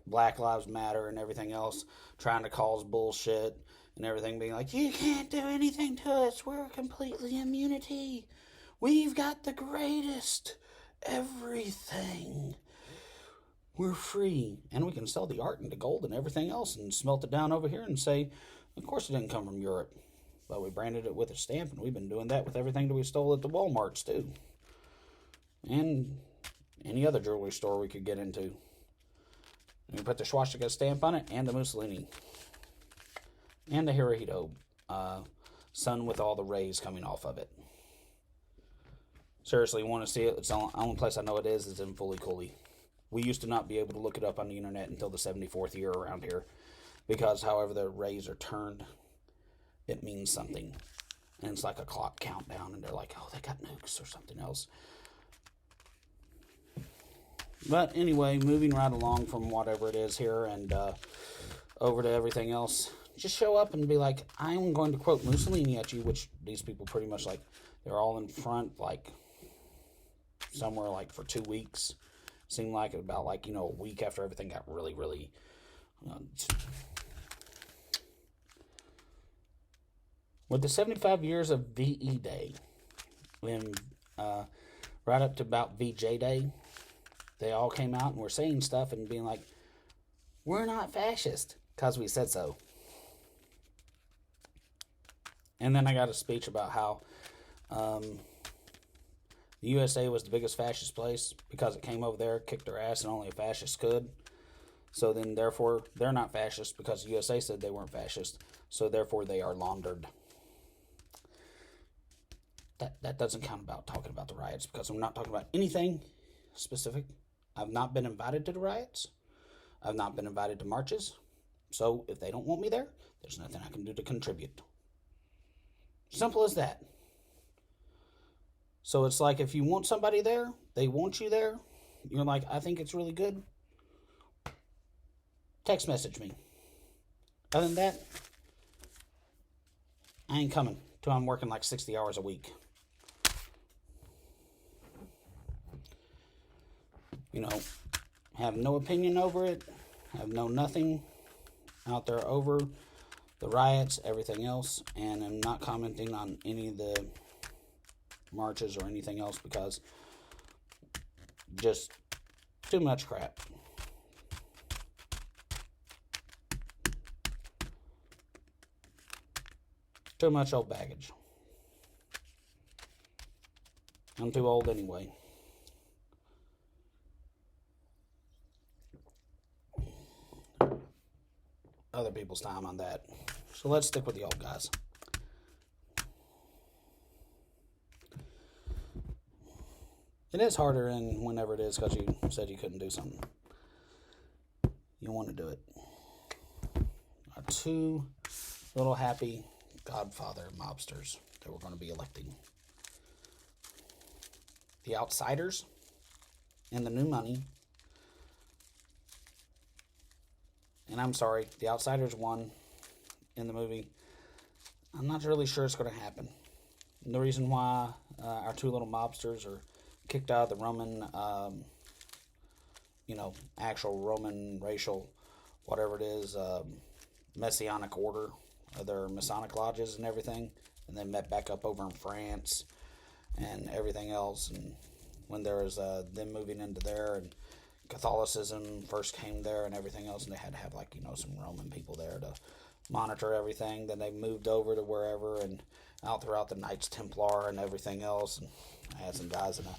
Black Lives Matter, and everything else, trying to cause bullshit. And everything being like, you can't do anything to us. We're completely immunity. We've got the greatest everything. We're free. And we can sell the art and the gold and everything else and smelt it down over here and say, of course it didn't come from Europe. But we branded it with a stamp, and we've been doing that with everything that we stole at the Walmarts, too. And any other jewelry store we could get into. And we put the swastika stamp on it and the Mussolini. And the Hirohito sun with all the rays coming off of it. Seriously, you want to see it? It's the only place I know it is in Fully Cooley. We used to not be able to look it up on the internet until the 74th year around here. Because however the rays are turned, it means something. And it's like a clock countdown, and they're like, oh, they got nukes or something else. But anyway, moving right along from whatever it is here and over to everything else. Just show up and be like, I'm going to quote Mussolini at you, which these people pretty much like, they're all in front, like, somewhere like for 2 weeks. Seemed like about like, a week after everything got really, really... with the 75 years of VE Day, and right up to about VJ Day, they all came out and were saying stuff and being like, we're not fascist, because we said so. And then I got a speech about how the USA was the biggest fascist place because it came over there, kicked their ass, and only a fascist could. So then, therefore, they're not fascist because the USA said they weren't fascist. So therefore, they are laundered. That doesn't count about talking about the riots because I'm not talking about anything specific. I've not been invited to the riots. I've not been invited to marches. So if they don't want me there, there's nothing I can do to contribute. Simple as that. So it's like if you want somebody there, they want you there. You're like, I think it's really good. Text message me. Other than that, I ain't coming till I'm working like 60 hours a week. Have no opinion over it. Have no nothing out there over the riots, everything else. And I'm not commenting on any of the marches or anything else because just too much crap. Too much old baggage. I'm too old anyway. Other people's time on that. So let's stick with the old guys. It is harder in whenever it is because you said you couldn't do something. You want to do it. Our two little happy godfather mobsters that we're going to be electing. The Outsiders and the New Money. And I'm sorry, the Outsiders won in the movie. I'm not really sure it's going to happen. And the reason why our two little mobsters are kicked out of the Roman, actual Roman racial, whatever it is, Messianic order, their Masonic lodges and everything, and then met back up over in France and everything else. And when there was them moving into there, and Catholicism first came there and everything else, and they had to have some Roman people there to monitor everything. Then they moved over to wherever and out throughout the Knights Templar and everything else. And I had some guys in a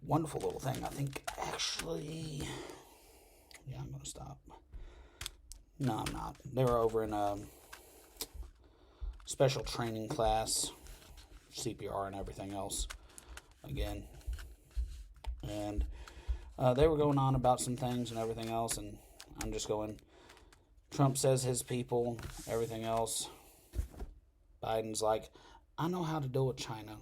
wonderful little thing. I think actually, I'm going to stop. No, I'm not. They were over in a special training class, CPR and everything else again. And they were going on about some things and everything else, and I'm just going, Trump says his people, everything else. Biden's like, I know how to deal with China.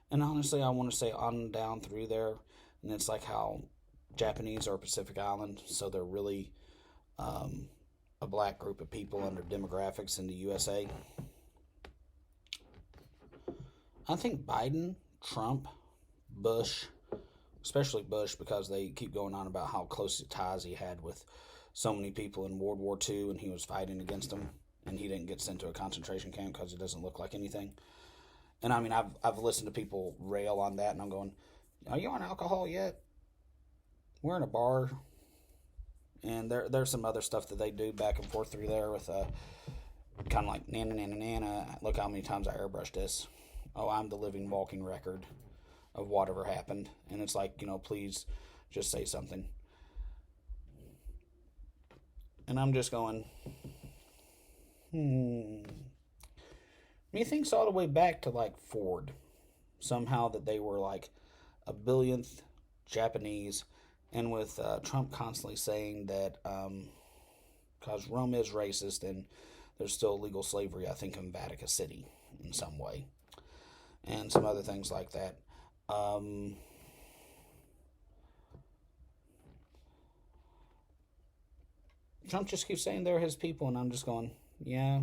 And honestly, I want to say on and down through there, and it's like how Japanese are Pacific Island, so they're really a black group of people under demographics in the USA. I think Biden, Trump, Bush, especially Bush, because they keep going on about how close ties he had with so many people in World War II, and he was fighting against them, and he didn't get sent to a concentration camp because it doesn't look like anything. And I mean, I've listened to people rail on that, and I'm going, are you on alcohol yet? We're in a bar, and there's some other stuff that they do back and forth through there with kind of like nana nana nana. Look how many times I airbrushed this. Oh, I'm the living walking record of whatever happened. And it's like, please just say something. And I'm just going, Methinks all the way back to like Ford. Somehow that they were like a billionth Japanese. And with Trump constantly saying that because Rome is racist and there's still legal slavery, I think, in Vatican City in some way, and some other things like that. Trump just keeps saying they're his people, and I'm just going, yeah,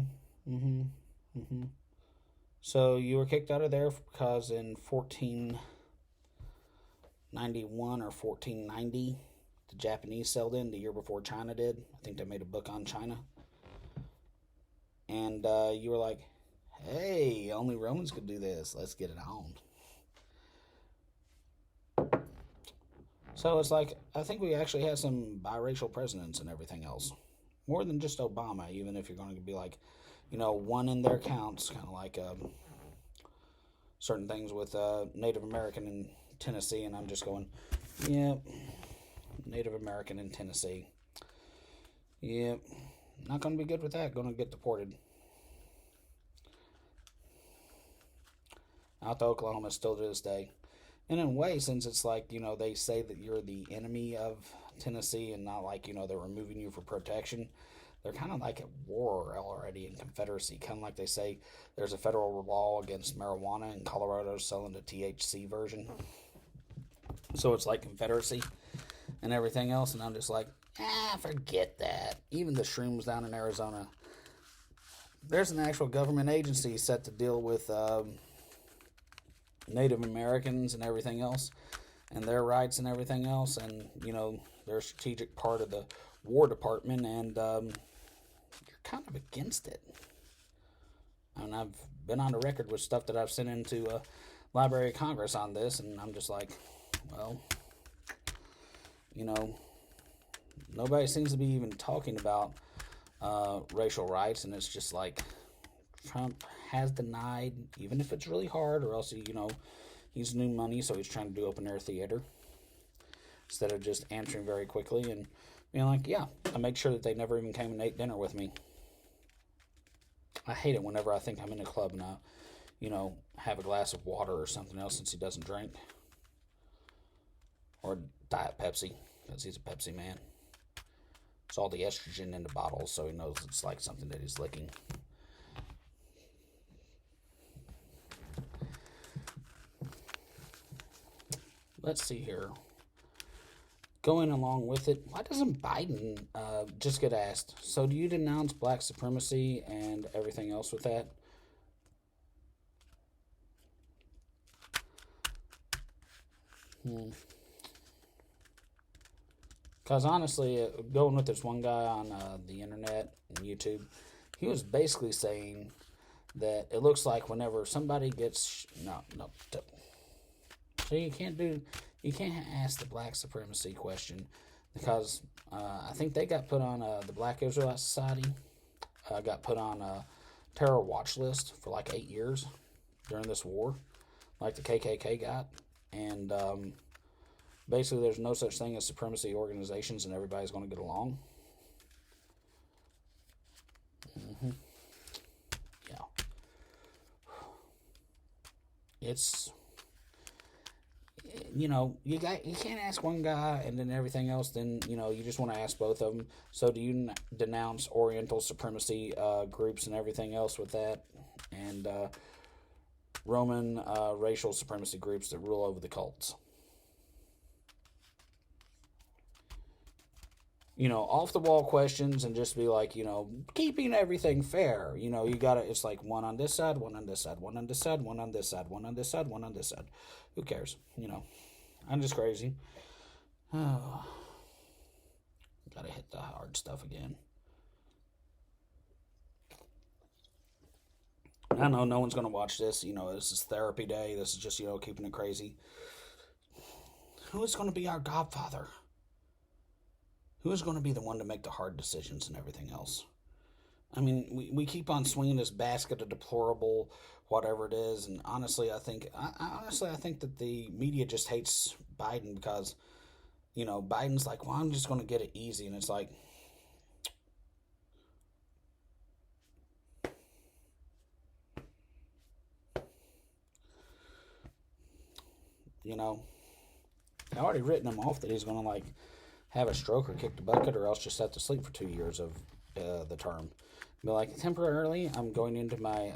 mm-hmm, mm-hmm. So you were kicked out of there because in 1491 or 1490, the Japanese sailed in the year before China did. I think they made a book on China. And you were like, hey, only Romans could do this. Let's get it on. So it's like, I think we actually have some biracial presidents and everything else. More than just Obama, even if you're going to be like, one in there counts. Kind of like certain things with Native American in Tennessee. And I'm just going, yep, Native American in Tennessee. Yep, not going to be good with that. Going to get deported. Out to Oklahoma still to this day. And in a way, since it's like, they say that you're the enemy of Tennessee and not like, they're removing you for protection, they're kind of like at war already in Confederacy. Kind of like they say there's a federal law against marijuana and Colorado's selling the THC version. So it's like Confederacy and everything else. And I'm just like, forget that. Even the shrooms down in Arizona, there's an actual government agency set to deal with Native Americans and everything else, and their rights and everything else, and they're a strategic part of the War Department, and you're kind of against it. I mean, I've been on the record with stuff that I've sent into Library of Congress on this, and I'm just like, well, nobody seems to be even talking about racial rights, and it's just like Trump has denied, even if it's really hard, or else he's new money, so he's trying to do open air theater instead of just answering very quickly and being like, yeah, I make sure that they never even came and ate dinner with me. I hate it whenever I think I'm in a club and I, have a glass of water or something else since he doesn't drink, or Diet Pepsi because he's a Pepsi man. It's all the estrogen in the bottles, so he knows it's like something that he's licking. Let's see here. Going along with it, why doesn't Biden just get asked, so do you denounce black supremacy and everything else with that? Because honestly, going with this one guy on the internet and YouTube, he was basically saying that it looks like whenever somebody gets... So you can't ask the black supremacy question because I think they got put on the Black Israelite Society, got put on a terror watch list for like 8 years during this war, like the KKK got. And basically there's no such thing as supremacy organizations and everybody's going to get along. Mm-hmm. Yeah. It's... you can't ask one guy and then everything else. Then you just want to ask both of them. So do you denounce Oriental supremacy groups and everything else with that, and Roman racial supremacy groups that rule over the cults? Off the wall questions and just be like, keeping everything fair. You gotta, it's like one on this side, one on this side, one on this side, one on this side, one on this side, one on this side. Who cares? I'm just crazy. Oh, gotta hit the hard stuff again. I know no one's gonna watch this. This is therapy day. This is just, keeping it crazy. Who is gonna be our godfather? Who is going to be the one to make the hard decisions and everything else? I mean, we keep on swinging this basket of deplorable, whatever it is, and honestly, I think that the media just hates Biden because, Biden's like, well, I'm just going to get it easy, and it's like, I already written him off that he's going to have a stroke or kick the bucket or else just have to sleep for 2 years of the term. But like temporarily, I'm going into my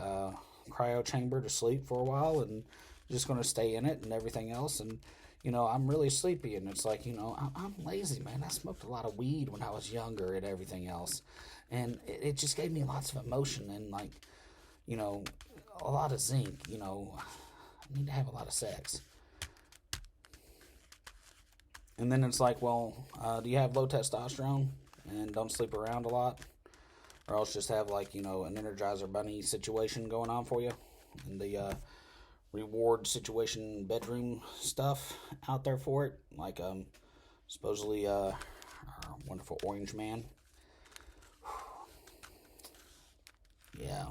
cryo chamber to sleep for a while and just going to stay in it and everything else. And I'm really sleepy, and it's like I'm lazy, man. I smoked a lot of weed when I was younger and everything else, and it just gave me lots of emotion and like you know a lot of zinc. I need to have a lot of sex. And then it's like, well, do you have low testosterone and don't sleep around a lot? Or else just have like, an Energizer Bunny situation going on for you. And the reward situation bedroom stuff out there for it. Like, supposedly, our wonderful Orange Man. Yeah.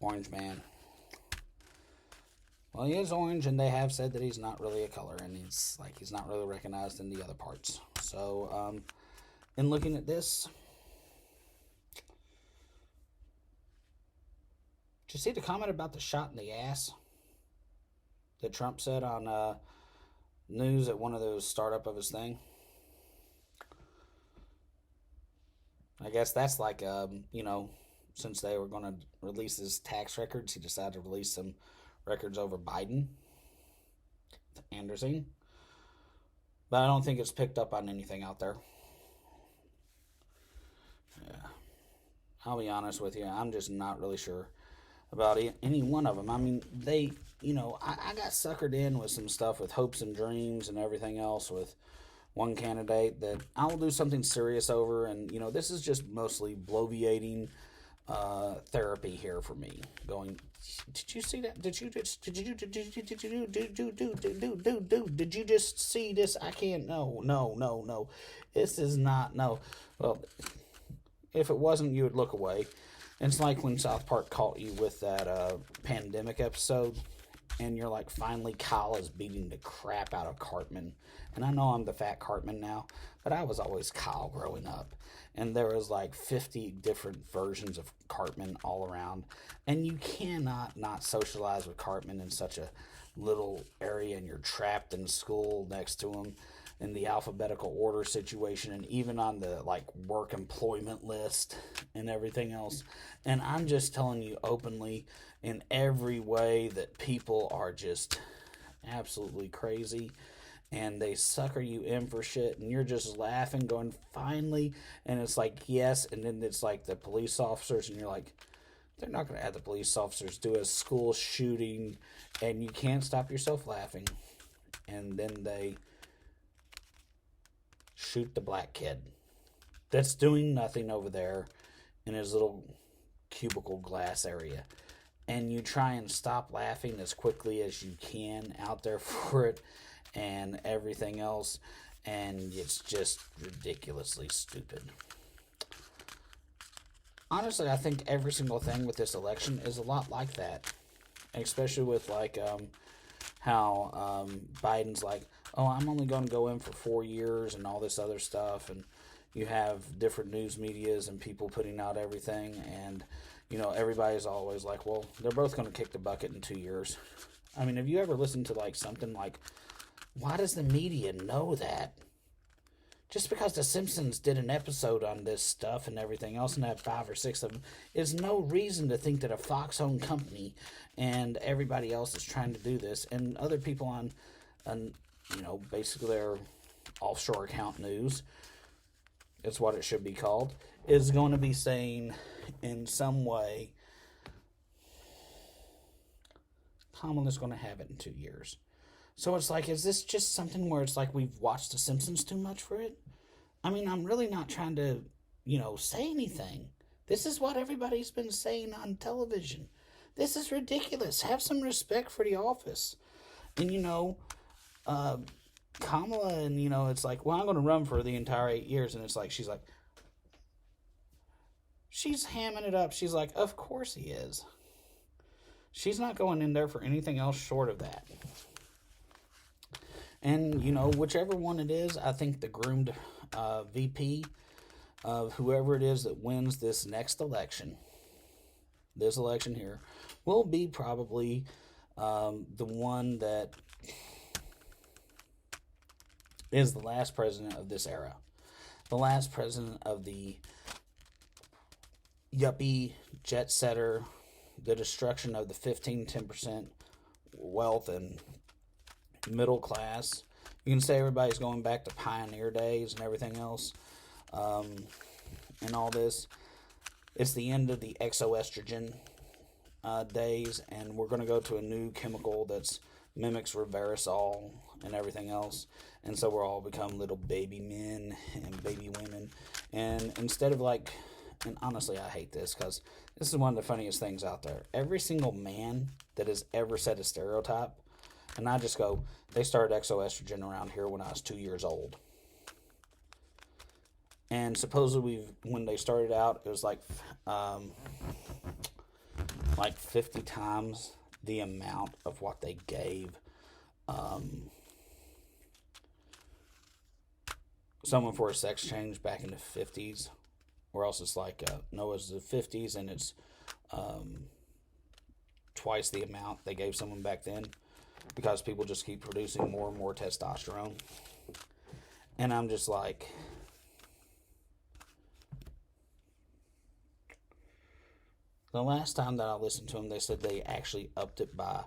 Orange Man. Well, he is orange, and they have said that he's not really a color, and he's not really recognized in the other parts. So, in looking at this, did you see the comment about the shot in the ass that Trump said on news at one of those startup of his thing? I guess that's like, since they were going to release his tax records, he decided to release some records over Biden, Anderson. But I don't think it's picked up on anything out there. Yeah. I'll be honest with you, I'm just not really sure about any one of them. I mean, I got suckered in with some stuff with hopes and dreams and everything else with one candidate that I will do something serious over. And, this is just mostly bloviating therapy here for me. Going, did you see that? Did you just see this? I can't. No. This is not. No. Well, if it wasn't, you would look away. And it's like when South Park caught you with that pandemic episode, and you're like, finally, Kyle is beating the crap out of Cartman. And I know I'm the fat Cartman now, but I was always Kyle growing up. And there was like 50 different versions of Cartman all around. And you cannot not socialize with Cartman in such a little area, and you're trapped in school next to him in the alphabetical order situation, and even on the like work employment list and everything else. And I'm just telling you openly in every way that people are just absolutely crazy, and they sucker you in for shit, and you're just laughing going, finally. And it's like, yes. And then it's like the police officers, and you're like, they're not going to have the police officers do a school shooting, and you can't stop yourself laughing. And then they shoot the black kid that's doing nothing over there in his little cubicle glass area. And you try and stop laughing as quickly as you can out there for it and everything else. And it's just ridiculously stupid. Honestly, I think every single thing with this election is a lot like that. Especially with like how Biden's like, oh, I'm only going to go in for 4 years and all this other stuff. And you have different news medias and people putting out everything. And, everybody's always like, well, they're both going to kick the bucket in 2 years. I mean, have you ever listened to like something like, why does the media know that? Just because The Simpsons did an episode on this stuff and everything else and had 5 or 6 of them is no reason to think that a Fox-owned company and everybody else is trying to do this. And other people on basically their offshore account news, is what it should be called, is going to be saying in some way, Kamala's going to have it in 2 years. So it's like, is this just something where it's like we've watched The Simpsons too much for it? I mean, I'm really not trying to, say anything. This is what everybody's been saying on television. This is ridiculous. Have some respect for the office. And, Kamala, and, it's like, well, I'm going to run for the entire 8 years. And it's like, she's hamming it up. She's like, of course he is. She's not going in there for anything else short of that. And, whichever one it is, I think the groomed VP of whoever it is that wins this next election, this election here, will be probably the one that is the last president of this era. The last president of the, yuppie jet setter, the destruction of the 10% wealth and middle class. You can say everybody's going back to pioneer days and everything else, and all this. It's the end of the exoestrogen days, and we're going to go to a new chemical that's mimics Reversol and everything else, and so we're all become little baby men and baby women, and instead of like, and honestly I hate this because this is one of the funniest things out there. Every single man that has ever said a stereotype, and I just go, they started exoestrogen around here when I was 2 years old. And supposedly, when they started out, it was like 50 times the amount of what they gave someone for a sex change back in the 50s. Or else it's like, no, it's the 50s, and it's twice the amount they gave someone back then, because people just keep producing more and more testosterone. And I'm just like, the last time that I listened to them, they said they actually upped it by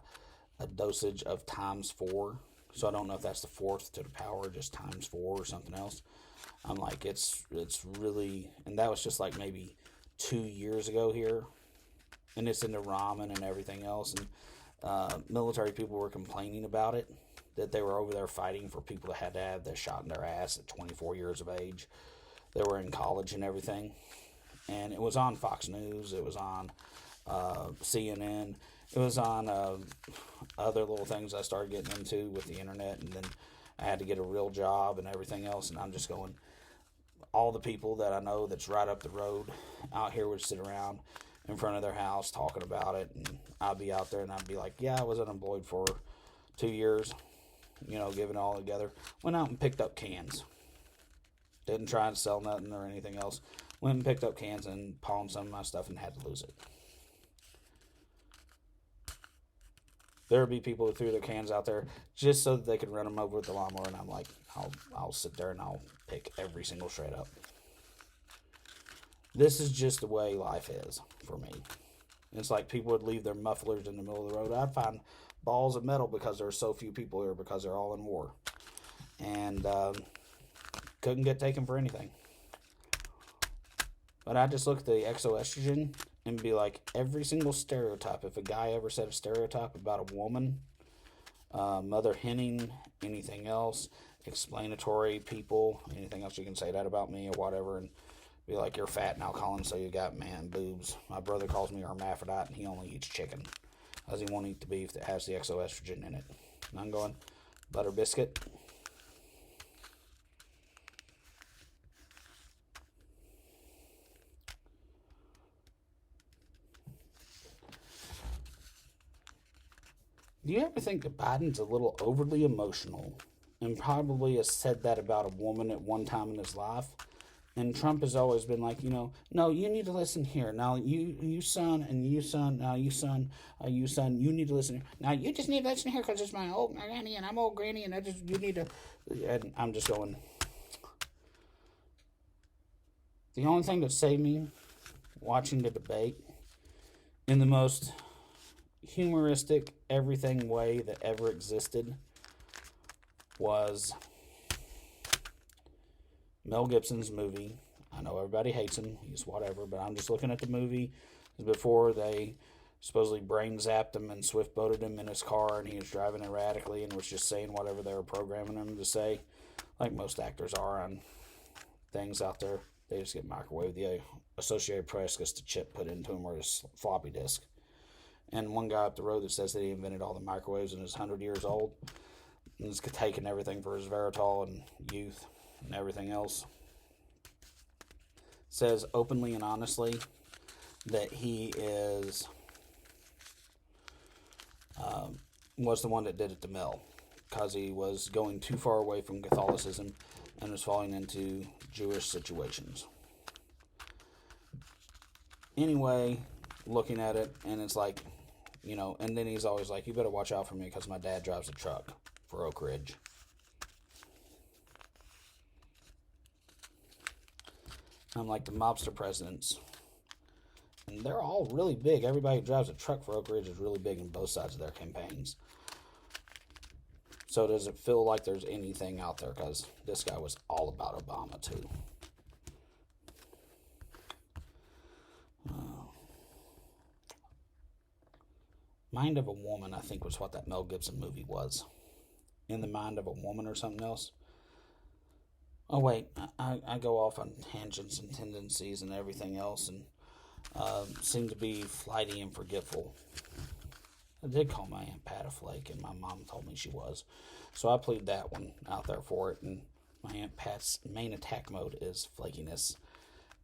a dosage of ×4. So I don't know if that's the fourth to the power, just ×4 or something else. I'm like, it's really, and that was just like maybe 2 years ago here. And it's in the ramen and everything else. And military people were complaining about it, that they were over there fighting for people that had to have their shot in their ass at 24 years of age. They were in college and everything. And it was on Fox News. It was on CNN. It was on other little things I started getting into with the internet. And then I had to get a real job and everything else. And I'm just going, all the people that I know that's right up the road out here would sit around in front of their house talking about it. And I'd be out there and I'd be like, yeah, I was unemployed for 2 years, giving it all together. Went out and picked up cans. Didn't try and sell nothing or anything else. Went and picked up cans and pawned some of my stuff and had to lose it. There would be people who threw their cans out there just so that they could run them over with the lawnmower, and I'm like, I'll sit there and I'll pick every single shred up. This is just the way life is for me. It's like people would leave their mufflers in the middle of the road. I'd find balls of metal because there are so few people here because they're all in war. And couldn't get taken for anything. But I just look at the exoestrogen and be like, every single stereotype, if a guy ever said a stereotype about a woman, mother henning, anything else, explanatory people, anything else you can say that about me or whatever, and be like, you're fat, and I'll call him so you got man boobs. My brother calls me hermaphrodite, and he only eats chicken, because he won't eat the beef that has the exoestrogen in it. And I'm going, butter biscuit. Do you ever think that Biden's a little overly emotional and probably has said that about a woman at one time in his life? And Trump has always been like, no, you need to listen here. Now, you son, and you son, now you son, you need to listen here. Now, you just need to listen here because it's my old granny and I'm old granny and you need to, and I'm just going, the only thing that saved me watching the debate in the most humoristic everything way that ever existed was Mel Gibson's movie. I know everybody hates him, he's whatever, but I'm just looking at the movie before they supposedly brain zapped him and swift boated him in his car, and he was driving erratically and was just saying whatever they were programming him to say, like most actors are on things out there. They just get microwaved. The Associated Press gets the chip put into him, or his floppy disk. And one guy up the road that says that he invented all the microwaves and is 100 years old and is taking everything for his Veritol and youth and everything else, says openly and honestly that he was the one that did it to Mel, because he was going too far away from Catholicism and was falling into Jewish situations. Anyway, looking at it, and it's like, and then he's always like, you better watch out for me because my dad drives a truck for Oak Ridge. I'm like, the mobster presidents And they're all really big. Everybody who drives a truck for Oak Ridge is really big in both sides of their campaigns. So does it feel like there's anything out there? Because this guy was all about Obama, too. Mind of a Woman, I think, was what that Mel Gibson movie was. In the Mind of a Woman or something else. Oh, wait. I go off on tangents and tendencies and everything else and seem to be flighty and forgetful. I did call my Aunt Pat a flake, and my mom told me she was. So I plead that one out there for it. And my Aunt Pat's main attack mode is flakiness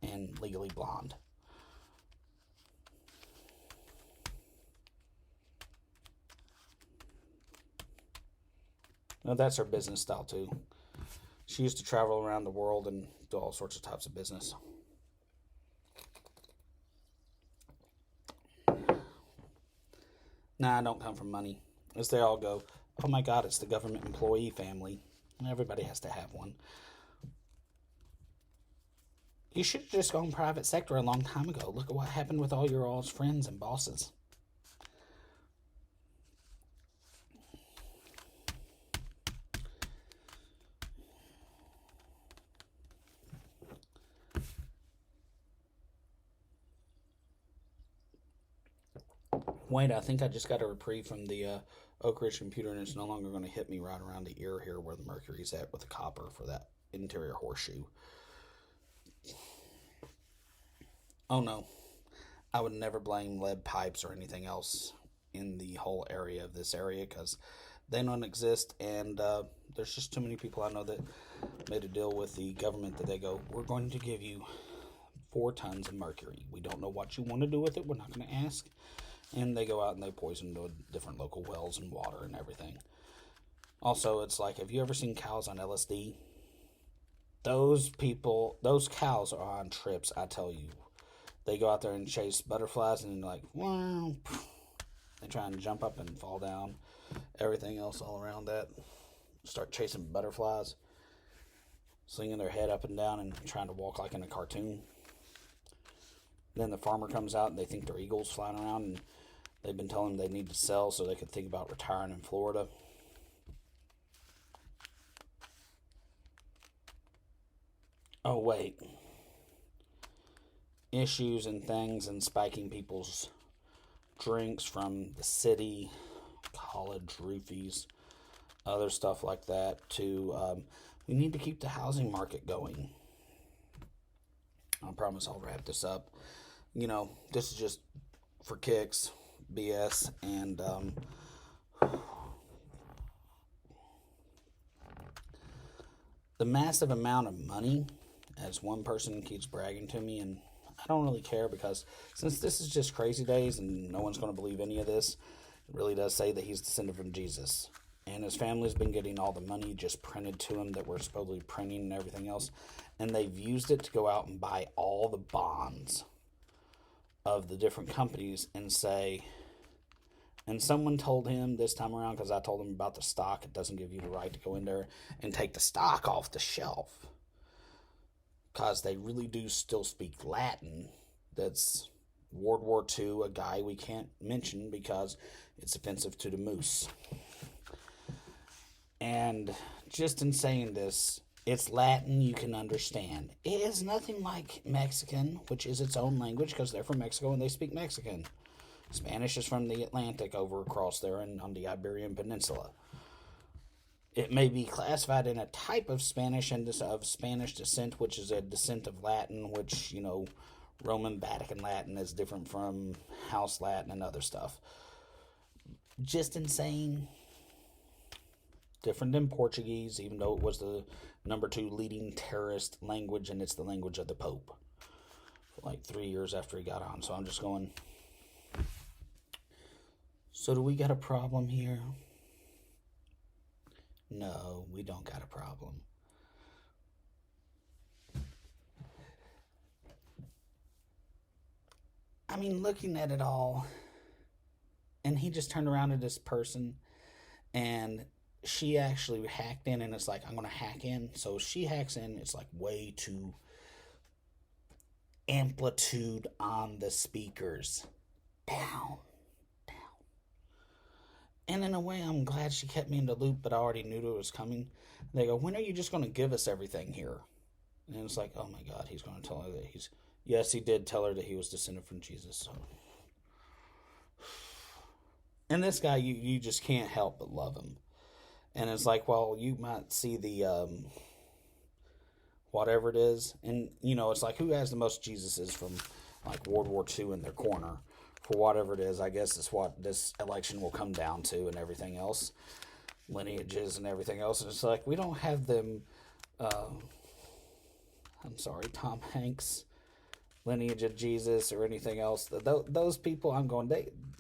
and Legally Blonde. Now, that's her business style, too. She used to travel around the world and do all sorts of types of business. Nah, I don't come from money. As they all go, oh my God, it's the government employee family. Everybody has to have one. You should have just gone private sector a long time ago. Look at what happened with all your all's friends and bosses. Wait, I think I just got a reprieve from the Oak Ridge computer, and it's no longer going to hit me right around the ear here where the mercury's at with the copper for that interior horseshoe. Oh no, I would never blame lead pipes or anything else in the whole area of this area because they don't exist, and there's just too many people I know that made a deal with the government that they go, we're going to give you 4 tons of mercury. We don't know what you want to do with it. We're not going to ask. And they go out and they poison different local wells and water and everything. Also, it's like, have you ever seen cows on LSD? Those cows are on trips, I tell you. They go out there and chase butterflies and like, wow. They try and jump up and fall down. Everything else all around that. Start chasing butterflies. Slinging their head up and down and trying to walk like in a cartoon. Then the farmer comes out and they think they're eagles flying around and they've been telling them they need to sell so they could think about retiring in Florida. Oh, wait. Issues and things and spiking people's drinks from the city, college roofies, other stuff like that, to we need to keep the housing market going. I promise I'll wrap this up. You know, this is just for kicks, BS, and the massive amount of money, as one person keeps bragging to me, and I don't really care because since this is just crazy days and no one's going to believe any of this, it really does say that he's descended from Jesus. And his family's been getting all the money just printed to him that we're supposedly printing and everything else. And they've used it to go out and buy all the bonds of the different companies and say, and someone told him this time around, because I told him about the stock, it doesn't give you the right to go in there and take the stock off the shelf. Because they really do still speak Latin. That's World War II, a guy we can't mention because it's offensive to the moose. And just in saying this, it's Latin you can understand. It is nothing like Mexican, which is its own language because they're from Mexico and they speak Mexican. Spanish is from the Atlantic over across there and on the Iberian Peninsula. It may be classified in a type of Spanish and of Spanish descent, which is a descent of Latin, which, you know, Roman Vatican Latin is different from House Latin and other stuff. Just insane. Different than Portuguese, even though it was the number 2 leading terrorist language, and it's the language of the Pope. For like 3 years after he got on. So I'm just going, so do we got a problem here? No, we don't got a problem. I mean, looking at it all, and he just turned around to this person, and she actually hacked in, and it's like, I'm going to hack in. So she hacks in. It's like way too amplitude on the speakers. Down. And in a way, I'm glad she kept me in the loop, but I already knew it was coming. They go, when are you just going to give us everything here? And it's like, oh my God, he's going to tell her that he's... Yes, he did tell her that he was descended from Jesus. So. And this guy, you just can't help but love him. And it's like, well, you might see the... whatever it is. And, it's like, who has the most Jesuses from, like, World War II in their corner? For whatever it is, I guess it's what this election will come down to and everything else. Lineages and everything else. And it's like, we don't have them, Tom Hanks, lineage of Jesus or anything else. Those people, I'm going,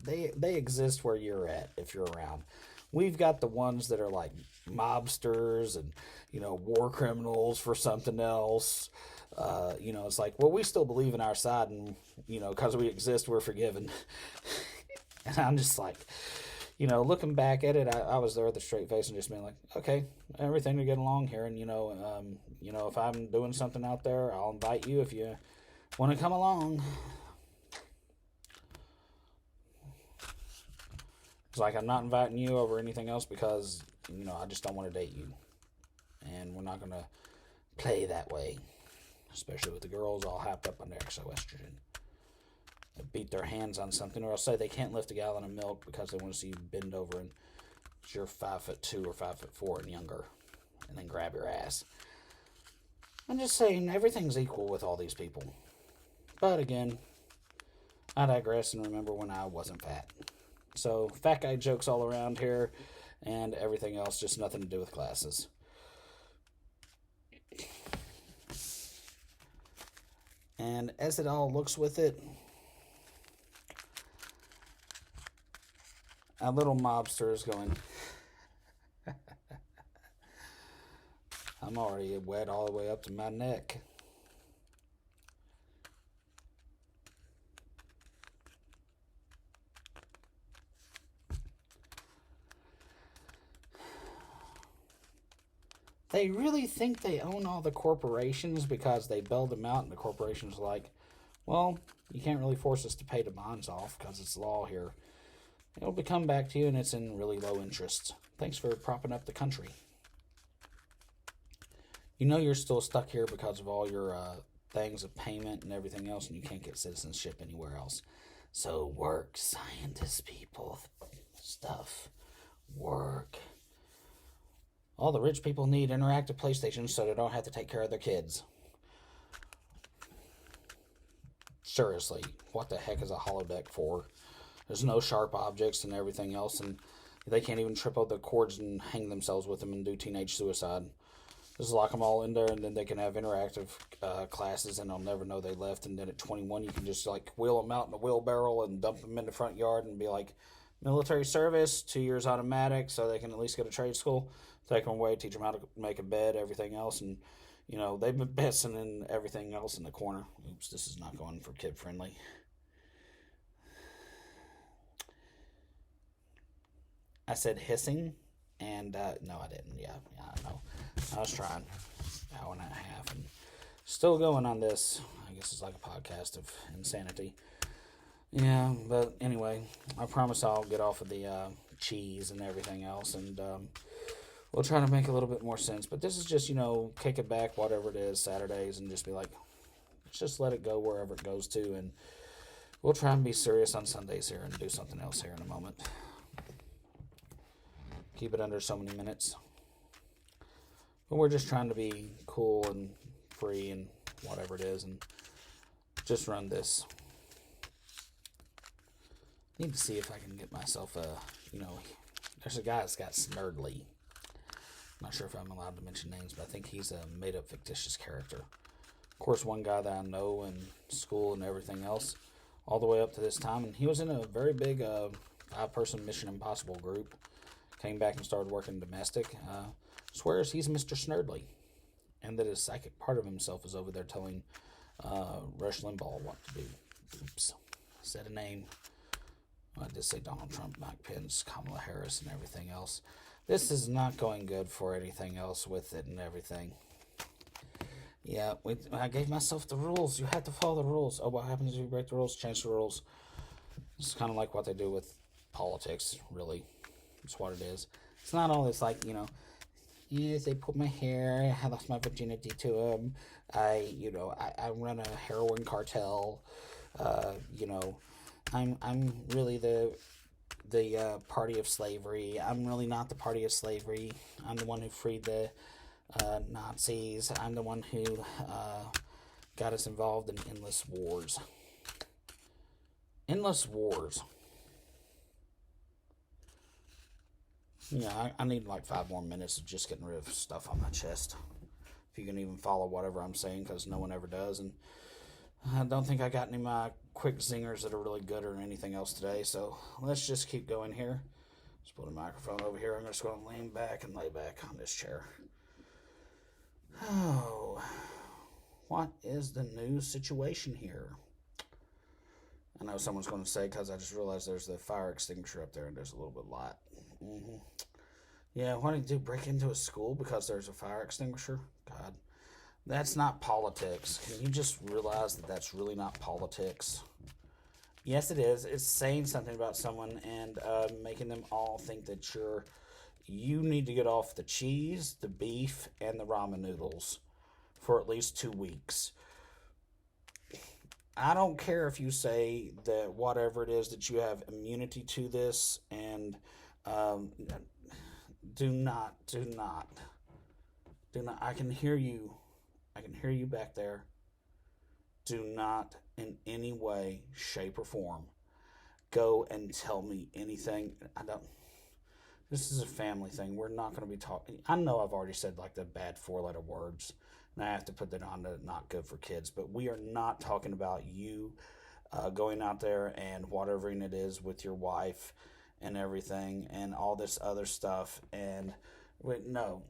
they exist where you're at if you're around. We've got the ones that are like mobsters and, war criminals for something else. It's like, well, we still believe in our side and, because we exist, we're forgiven. And I'm just like, looking back at it, I was there with a straight face and just being like, okay, everything to get along here. And, if I'm doing something out there, I'll invite you if you want to come along. It's like, I'm not inviting you over anything else because, I just don't want to date you. And we're not going to play that way. Especially with the girls all hyped up on their exoestrogen. They beat their hands on something, or I'll say they can't lift a gallon of milk because they want to see you bend over and you're 5'2" or 5'4" and younger. And then grab your ass. I'm just saying, everything's equal with all these people. But again, I digress and remember when I wasn't fat. So, fat guy jokes all around here, and everything else, just nothing to do with classes. And as it all looks with it, a little mobster is going, I'm already wet all the way up to my neck. They really think they own all the corporations because they bailed them out, and the corporation's like, well, you can't really force us to pay the bonds off because it's law here. It'll come back to you, and it's in really low interest. Thanks for propping up the country. You're still stuck here because of all your things of payment and everything else, and you can't get citizenship anywhere else. So work, scientists, people, stuff, work. All the rich people need interactive PlayStations so they don't have to take care of their kids. Seriously, what the heck is a holodeck for? There's no sharp objects and everything else, and they can't even trip out the cords and hang themselves with them and do teenage suicide. Just lock them all in there, and then they can have interactive classes, and they'll never know they left. And then at 21, you can just wheel them out in a wheelbarrow and dump them in the front yard and be like, military service, 2 years automatic, so they can at least go to trade school. Take them away, teach them how to make a bed, everything else, and they've been pissing in everything else in the corner. Oops, this is not going for kid friendly. I said hissing, and no, I didn't. Yeah, I know. I was trying. Hour and a half, and still going on this. I guess it's like a podcast of insanity. Yeah, but anyway, I promise I'll get off of the cheese and everything else, and we'll try to make a little bit more sense. But this is just, kick it back, whatever it is, Saturdays, and just be like, let's just let it go wherever it goes to, and we'll try and be serious on Sundays here and do something else here in a moment. Keep it under so many minutes. But we're just trying to be cool and free and whatever it is, and just run this. Need to see if I can get myself there's a guy that's got Snurdly. I'm not sure if I'm allowed to mention names, but I think he's a made-up fictitious character. Of course, one guy that I know in school and everything else, all the way up to this time, and he was in a very big 5-person Mission Impossible group. Came back and started working domestic. Swears he's Mr. Snurdly, and that his psychic part of himself is over there telling Rush Limbaugh what to do. Oops, said a name. I did say Donald Trump, Mike Pence, Kamala Harris, and everything else. This is not going good for anything else with it and everything. Yeah, I gave myself the rules. You have to follow the rules. Oh, what happens if you break the rules? Change the rules. It's kind of like what they do with politics, really. It's what it is. It's not always like, yes, they put my hair. I lost my virginity to them. I run a heroin cartel. Uh, you know, I'm really the party of slavery. I'm really not the party of slavery. I'm the one who freed the Nazis. I'm the one who got us involved in endless wars. Endless wars. Yeah, I need like 5 more minutes of just getting rid of stuff on my chest. If you can even follow whatever I'm saying, because no one ever does. And I don't think I got any of my quick zingers that are really good or anything else today. So let's just keep going here. Let's put a microphone over here. I'm just going to lean back and lay back on this chair. Oh, what is the new situation here? I know someone's going to say, because I just realized there's the fire extinguisher up there and there's a little bit of light. Mm-hmm. Yeah, what did you do? Break into a school because there's a fire extinguisher? God, that's not politics. Can you just realize that that's really not politics? Yes, it is. It's saying something about someone and making them all think that you need to get off the cheese, the beef, and the ramen noodles for at least 2 weeks. I don't care if you say that whatever it is that you have immunity to this, and um, do not, do not, do not. I can hear you. I can hear you back there. Do not in any way, shape, or form go and tell me anything. I don't. This is a family thing. We're not going to be talking. I know I've already said like the bad 4-letter words, and I have to put that on to not good for kids. But we are not talking about you going out there and whatever it is with your wife and everything and all this other stuff. And no,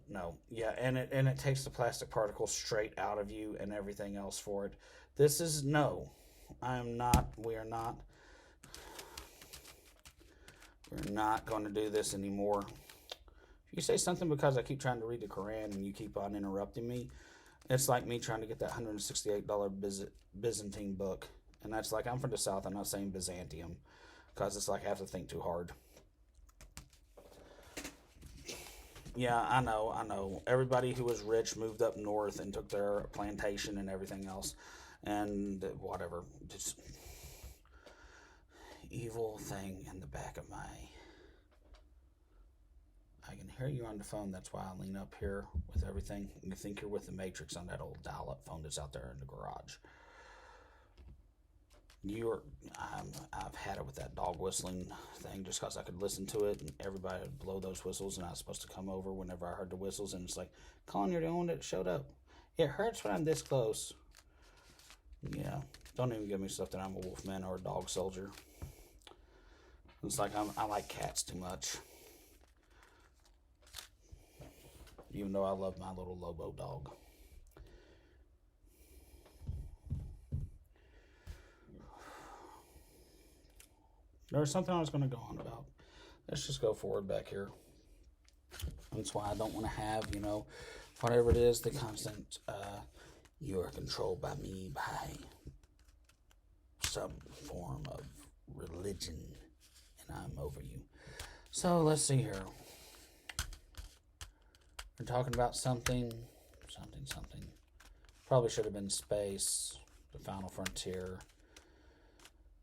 yeah, and it takes the plastic particles straight out of you and everything else for it. This is no. I am not. We are not. We're not going to do this anymore. If you say something because I keep trying to read the Quran and you keep on interrupting me, it's like me trying to get that $168 Byzantine book. And that's like, I'm from the South, I'm not saying Byzantium, because it's like I have to think too hard. Yeah, I know. Everybody who was rich moved up north and took their plantation and everything else. And whatever. Just evil thing in the back of my... I can hear you on the phone. That's why I lean up here with everything. You think you're with the Matrix on that old dial-up phone that's out there in the garage. I've had it with that dog whistling thing just because I could listen to it and everybody would blow those whistles and I was supposed to come over whenever I heard the whistles and it's like, Colin, you're the one that showed up. It hurts when I'm this close. Yeah, don't even give me stuff that I'm a wolfman or a dog soldier. It's like I like cats too much. Even though I love my little Lobo dog. There's something I was going to go on about. Let's just go forward back here. That's why I don't want to have, whatever it is, the constant, you are controlled by me, by some form of religion, and I'm over you. So let's see here. We're talking about something. Probably should have been space, the final frontier.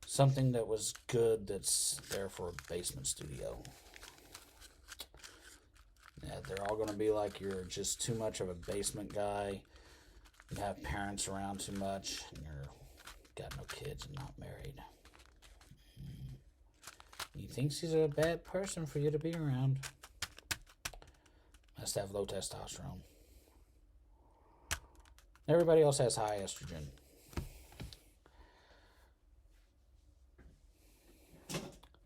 Something that was good that's there for a basement studio. Yeah, they're all going to be like you're just too much of a basement guy. You have parents around too much, and you're got no kids and not married. He thinks he's a bad person for you to be around. Must have low testosterone. Everybody else has high estrogen.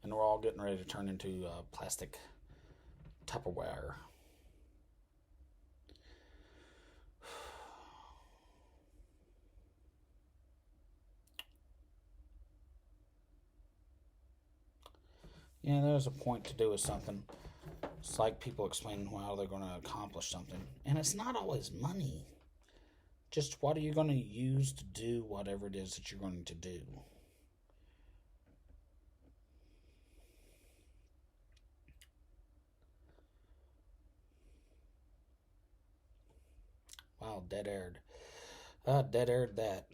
And we're all getting ready to turn into plastic Tupperware. Yeah, there's a point to do with something. It's like people explaining how they're going to accomplish something. And it's not always money. Just what are you going to use to do whatever it is that you're going to do? Wow, dead aired. Dead aired that.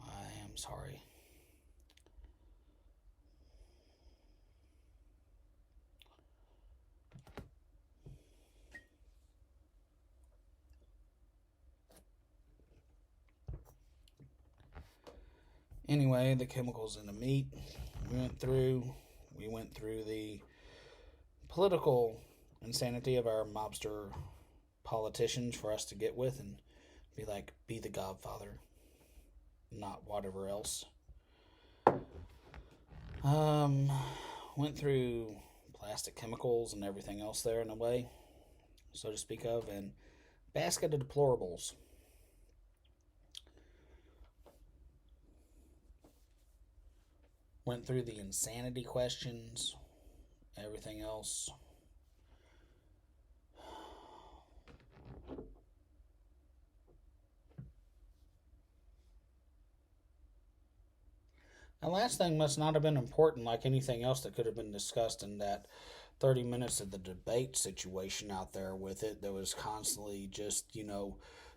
I am sorry. Anyway, the chemicals in the meat we went through the political insanity of our mobster politicians for us to get with and be like, be the Godfather, not whatever else. Went through plastic chemicals and everything else there in a way, so to speak of, and basket of deplorables. Went through the insanity questions, everything else. The last thing must not have been important like anything else that could have been discussed in that 30 minutes of the debate situation out there with it. There was constantly just,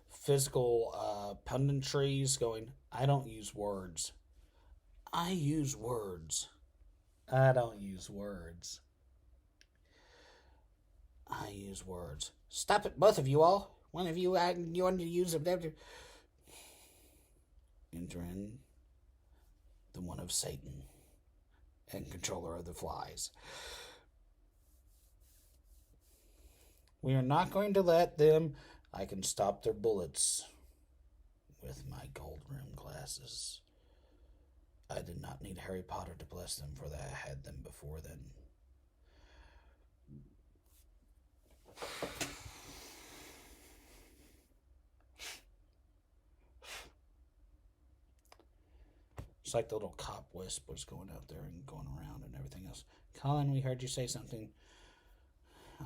physical punditries going, I don't use words. I use words. I don't use words. I use words. Stop it, both of you all. One of you, you want to use them. Enter in the one of Satan and controller of the flies. We are not going to let them. I can stop their bullets with my gold rimmed glasses. I did not need Harry Potter to bless them, for I had them before then. It's like the little cop whispers going out there and going around and everything else. Colin, we heard you say something.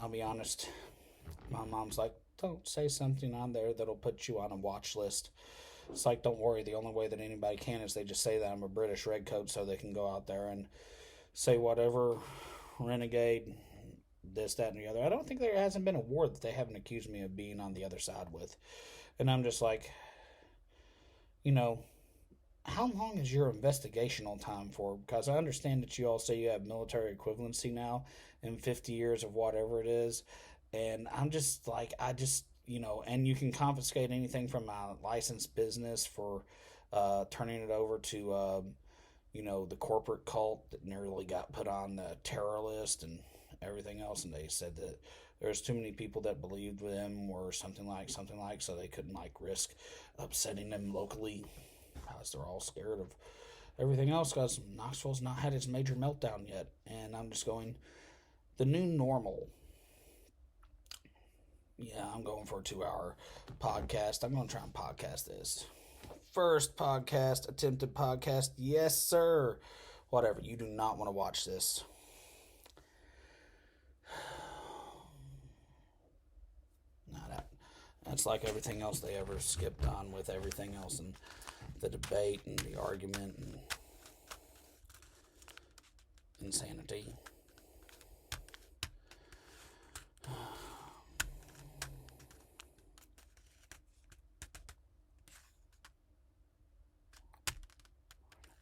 I'll be honest. My mom's like, don't say something on there that'll put you on a watch list. It's like, don't worry, the only way that anybody can is they just say that I'm a British redcoat so they can go out there and say whatever, renegade, this, that, and the other. I don't think there hasn't been a war that they haven't accused me of being on the other side with. And I'm just like, how long is your investigational time for? Because I understand that you all say you have military equivalency now in 50 years of whatever it is. And I'm just like, and you can confiscate anything from a licensed business for turning it over to, the corporate cult that nearly got put on the terror list and everything else. And they said that there's too many people that believed them or something like, so they couldn't risk upsetting them locally because they're all scared of everything else because Knoxville's not had its major meltdown yet. And I'm just going, the new normal. Yeah, I'm going for a 2-hour podcast. I'm going to try and podcast this. First podcast, attempted podcast. Yes, sir. Whatever. You do not want to watch this. That's like everything else they ever skipped on with everything else and the debate and the argument and insanity.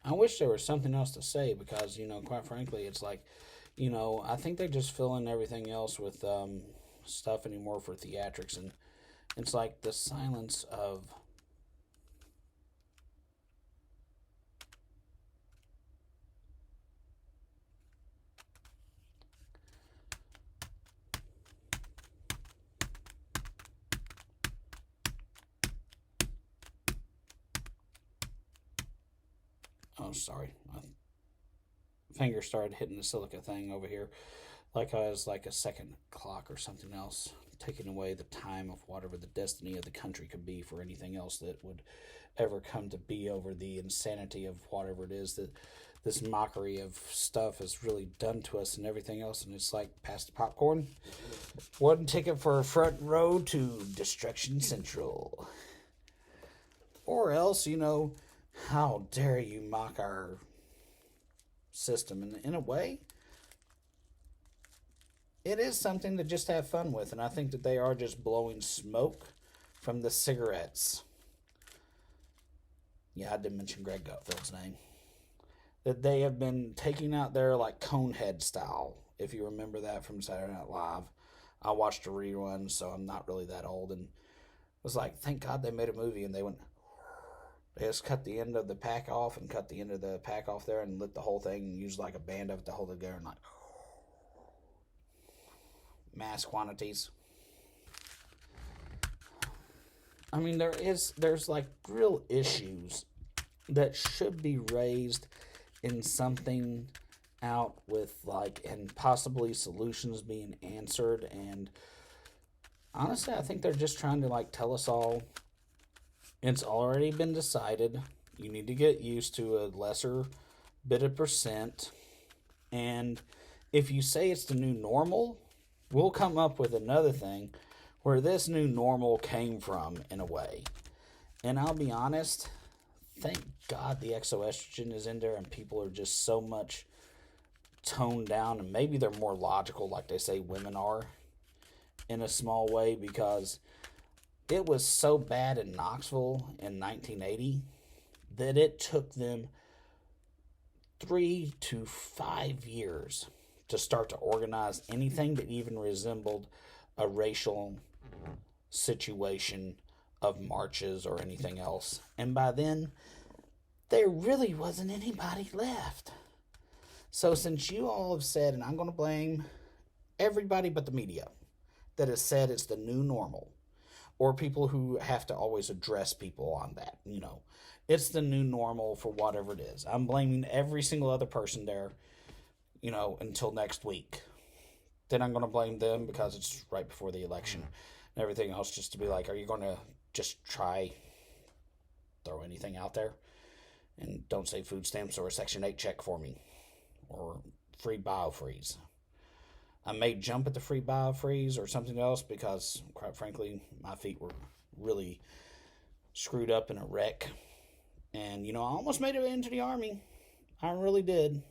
I wish there was something else to say because, quite frankly, it's like, I think they're just filling everything else with stuff anymore for theatrics. And it's like the silence of oh, sorry. My finger started hitting the silica thing over here. Like I was like a second clock or something else, taking away the time of whatever the destiny of the country could be for anything else that would ever come to be over the insanity of whatever it is that this mockery of stuff has really done to us and everything else. And it's like, pass the popcorn. One ticket for a front row to Destruction Central. Or else, how dare you mock our system? And in a way, it is something to just have fun with. And I think that they are just blowing smoke from the cigarettes. Yeah, I did mention Greg Gutfeld's name. That they have been taking out their like Conehead style. If you remember that from Saturday Night Live, I watched a rerun, so I'm not really that old, and was like, thank God they made a movie. And they just cut the end of the pack off and cut the end of the pack off there and lit the whole thing and used like a band of it to hold it together and like mass quantities. I mean, there's like real issues that should be raised in something out with like, and possibly solutions being answered. And honestly, I think they're just trying to like tell us all it's already been decided. You need to get used to a lesser bit of percent. And if you say it's the new normal, we'll come up with another thing where this new normal came from in a way. And I'll be honest, thank God the exoestrogen is in there and people are just so much toned down, and maybe they're more logical like they say women are in a small way, because it was so bad in Knoxville in 1980 that it took them 3 to 5 years to start to organize anything that even resembled a racial situation of marches or anything else. And by then, there really wasn't anybody left. So since you all have said, and I'm going to blame everybody but the media that has said it's the new normal, or people who have to always address people on that, it's the new normal for whatever it is. I'm blaming every single other person there, until next week. Then I'm going to blame them because it's right before the election and everything else, just to be like, are you going to just try throw anything out there? And don't say food stamps or a Section 8 check for me, or free biofreeze. I may jump at the free biofreeze or something else because, quite frankly, my feet were really screwed up in a wreck. And, I almost made it into the Army. I really did.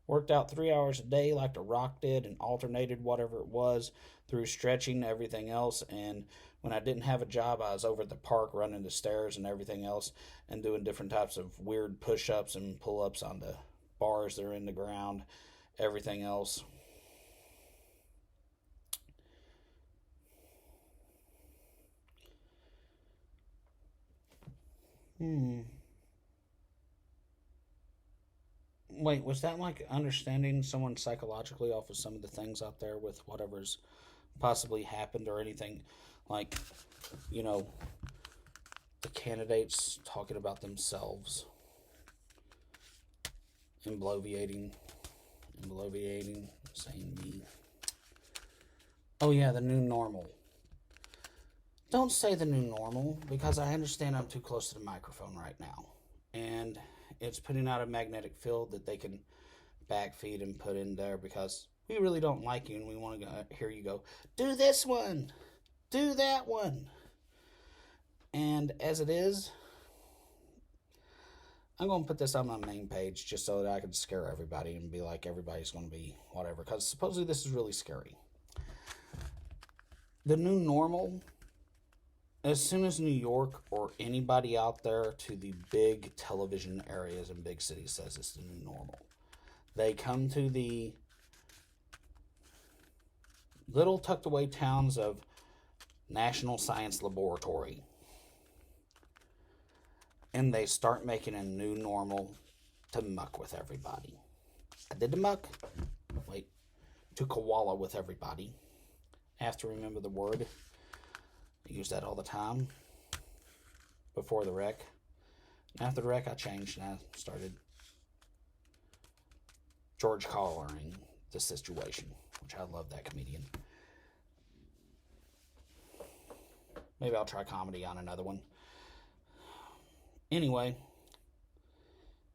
Worked out 3 hours a day like The Rock did and alternated whatever it was through stretching, everything else. And when I didn't have a job, I was over at the park running the stairs and everything else and doing different types of weird push-ups and pull-ups on the bars that are in the ground, everything else. Wait, was that like understanding someone psychologically off of some of the things out there with whatever's possibly happened or anything? Like, the candidates talking about themselves, bloviating, saying me. Oh yeah, the new normal. Don't say the new normal, because I understand I'm too close to the microphone right now. And it's putting out a magnetic field that they can backfeed and put in there, because we really don't like you and we want to hear you go, do this one, do that one. And as it is, I'm going to put this on my main page just so that I can scare everybody and be like, everybody's going to be whatever, because supposedly this is really scary. The new normal, as soon as New York or anybody out there to the big television areas and big cities says it's the new normal, they come to the little tucked away towns of National Science Laboratory and they start making a new normal to muck with everybody. I did the muck. Wait. To koala with everybody. I have to remember the word. I use that all the time. Before the wreck. After the wreck, I changed and I started George collaring the situation, which I love that comedian. Maybe I'll try comedy on another one. Anyway,